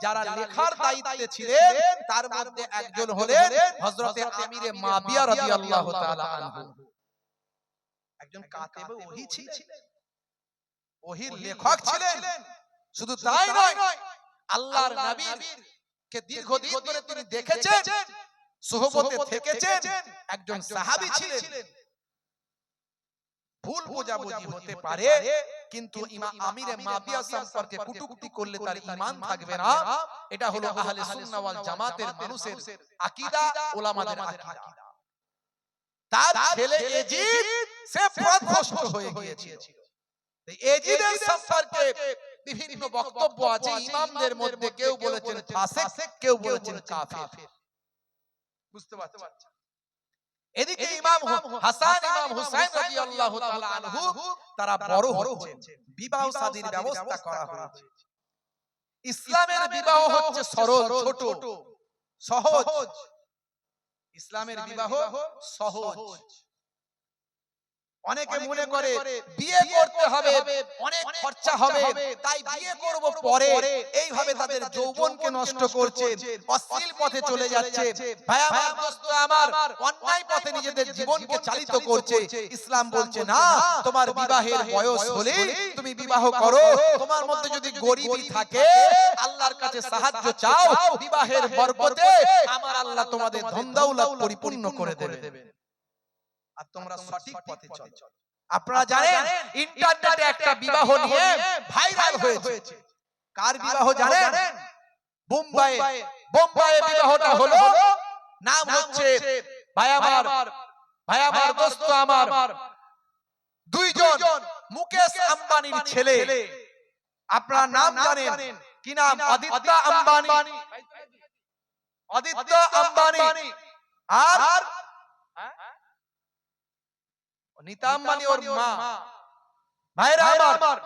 যারা লেখার দায়িত্বে ছিলেন তার মধ্যে একজন হলেন হযরতে আমিরে মাবিয়া রাদিয়াল্লাহু তাআলা আনহু। একজন কাতেবে ওহী ছিলেন, ওহীর লেখক ছিলেন। শুধু তাই নয়, আল্লাহর নবীর কে দীর্ঘদিন ধরে তিনি দেখেছেন, সোহবতে থেকেছেন, একজন সাহাবী ছিলেন। ভুল বোঝাবুঝি হতে পারে, কিন্তু আমিরে মাবিয়া সম্পর্কে কটূক্তি করলে তার ঈমান থাকবে না। এটা হলো আহলে সুন্নাহ ওয়াল জামাতের মানুষের আকীদা, উলামাদের আকীদা। তার ছেলে এজিদ সে পথভ্রষ্ট হয়ে গিয়েছিল। এজিদের সম্পর্কে বিভিন্ন বক্তব্য আছে ইমামদের মধ্যে। কেউ বলেছেন ফাসিক, কেউ বলেছেন কাফির। বুঝতে পারছেন? এদিকে ইমাম হাসান ইমাম হুসাইন রাদিয়াল্লাহু তাআলা আনহু তারা বড় হচ্ছেন, বিবাহ শাদীর ব্যবস্থা করা হয়েছে। ইসলামের বিবাহ হচ্ছে সরল, ছোট, সহজ। ইসলামের বিবাহ সহজ। অনেকে মনে করে বিয়ে করতে হবে, অনেক খরচা হবে, তাই বিয়ে করব পরে, এইভাবে তাদের যৌবনকে নষ্ট করছে, অশ্লীল পথে চলে যাচ্ছে। ভাই আমার, দোস্ত আমার, অন্যায় পথে নিজেদের জীবনকে চালিত করছে। ইসলাম বলছে না, তোমার বিবাহের বয়স হলে তুমি বিবাহ করো। তোমার মধ্যে যদি গরিবী থাকে, আল্লাহর কাছে সাহায্য চাও, বিবাহের বরকতে আমার আল্লাহ তোমাদের ধন দৌলত পরিপূর্ণ করে দেবে। আর তোমরা সঠিক পথে চলো। আপনারা জানেন, ইন্টারনেটে একটা বিবাহ নিয়ে ভাইরাল হয়েছে। কার বিবাহ জানেন? বোম্বাইয়ে বিবাহটা হলো। নাম হচ্ছে ভাই আমার দোস্ত আমার, দুইজন মুকেশ আম্বানির ছেলে। আপনারা নাম জানেন কি নাম? আদিত্য আম্বানি আর নীতা আম্বানি ওর মা। ভাইরা আমার,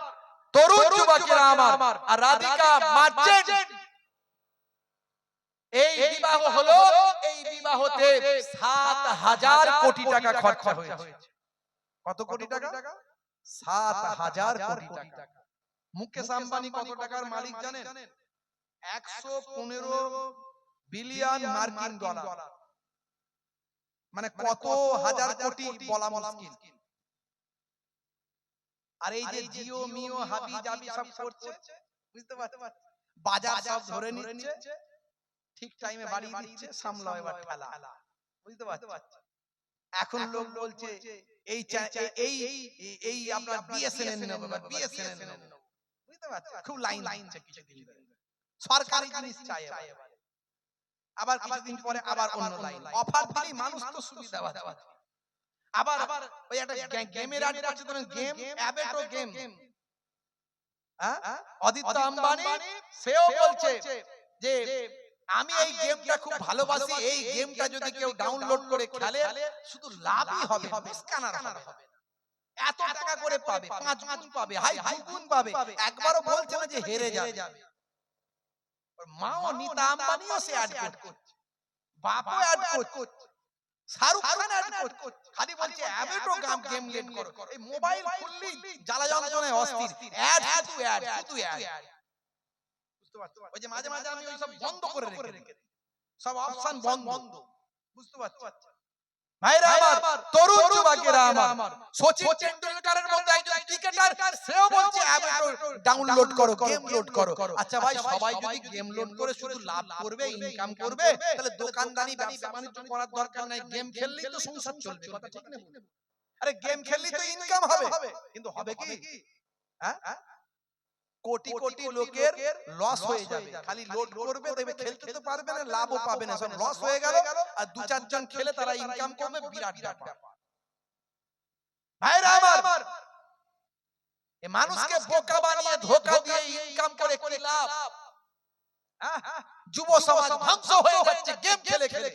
তরুণ যুবকেরা আমার, আর রাধিকা মার্চেন্ট, এই বিবাহ হলো। এই বিবাহতে ৭,০০০ কোটি টাকা খরচা হয়েছে। কত কোটি টাকা? ৭,০০০ কোটি টাকা। মুকেশ আম্বানি কত টাকার মালিক জানেন? ১১৫ বিলিয়ন মার্কিন ডলার। মানে কত হাজার কোটি বলা মুশকিল। আর এই যে জিও মিও হাবি জাবি সব করছে, বুঝতে পারছেন? বাজার সব ধরে নিচ্ছে, ঠিক টাইমে বাড়ি দিচ্ছে, সামলাও এবার ঠেলা। বুঝতে পারছেন? এখন লোক বলছে এই এই এই আপনার বিএসএনএল নেব, বিএসএনএল নেব, বুঝতে পারছেন? খুব লাইন কিছুদিন ধরে সরকারি জিনিস চাই এবারে, আবার কিছুদিন পরে আবার অন্য লাইন অফার দিলেই মানুষ তো সুবিধা পাচ্ছে। আবার ওই একটা গেমের অ্যাড করছে, ধরেন গেম অ্যাবেটো গেম, অদিত্য আম্বানি সেও বলছে যে আমি এই গেমটা খুব ভালোবাসি, এই গেমটা যদি কেউ ডাউনলোড করে খেলে শুধু লাভই হবে, মিসকানার হবে। এত টাকা করে পাবে, 5 গুণ পাবে, হাই 2 গুণ পাবে। একবারও বলছে না যে হেরে যাবে। ওর মাও নিতা আম্বানিও সে অ্যাড করছে, বাপও অ্যাড করছে, শাহরুখ খান অ্যাড করছে, খালি বলছে অ্যাবেটো গেম লেট করো। এই মোবাইল খুললেই জ্বালা যন্ত্রণায় অস্থির, অ্যাড শুধু অ্যাড শুধু অ্যাড। বুঝতে পারছো? ওই যে মাঝে মাঝে আমি ওই সব বন্ধ করে রেখে সব অপশন বন্ধ, বুঝতে পারছো? ভাইরা আমার, তরুণ যুবকেরা আমার, সচিন টেন্ডুলকারের মতো একজন ক্রিকেটার সেও বলছে অ্যাবেটো ডাউনলোড করো, গেম লোড করো। আচ্ছা ভাই, সবাই যদি গেম লোড করে শুধু লাভ করবে, ইনকাম করবে, তাহলে দোকানদারি ব্যবসা বাণিজ্য করার দরকার নাই, গেম খেললেই তো সংসার চলবে, কথা ঠিক না? আরে গেম খেললেই তো ইনকাম হবে, কিন্তু হবে কি? হ্যাঁ, কোটি কোটি লোকের লস হয়ে যাবে, খালি লোড করবে, দেখবে খেলতে তো পারবে না, লাভও পাবে না, সব লস হয়ে গেল। আর 2-4 জন খেলে তারা ইনকাম করবে, বিরাট ব্যাপার। ভাইরা আমার, এই মানুষকে বোকা বানিয়ে ধোঁকা দিয়ে ইনকাম করে কি লাভ? যুব সমাজ ধ্বংস হয়ে যাচ্ছে গেম খেলে খেলে।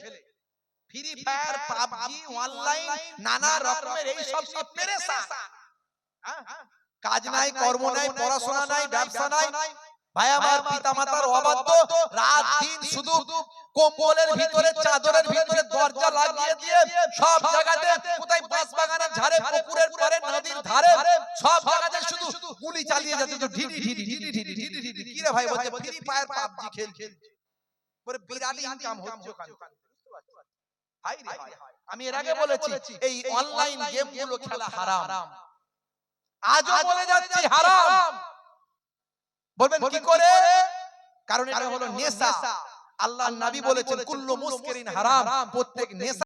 ফ্রি ফায়ার, পাবজি, অনলাইন নানা রকমের এই সব নিয়ে পেরেশান। কাজ নাই, কর্ম নাই, পড়াশোনা নাই, ব্যবসা নাই। ভাই আমার, পিতামাতার অবাধ্য, রাত দিন শুধু কম্বলের ভিতরে, চাদরের ভিতরে দরজা লাগিয়ে দিয়ে সব জায়গাতে, কোথায় বাঁশ বাগানের ধারে, পুকুরের পারে, নদীর ধারে, সব জায়গাতে শুধু গুলি চালিয়ে যাচ্ছে, তো ঢিডি ঢিডি ঢিডি ঢিডি ঢিডি ঢিডি। কি রে ভাই, বলছে ফ্রি ফায়ার পাবজি খেলছে, পরে বিরাট ইনকাম হচ্ছে ওখানে। ভাই রে ভাই, আমি এর আগে বলেছি এই অনলাইন গেম গুলো খেলা হারাম, আজও বলে যাচ্ছি হারাম। বলবেন কি করে? কারণ এটা হলো নেশা। আল্লাহর নবী বলেছেন কুল্লু মুসকিরিন হারাম, প্রত্যেক নেশা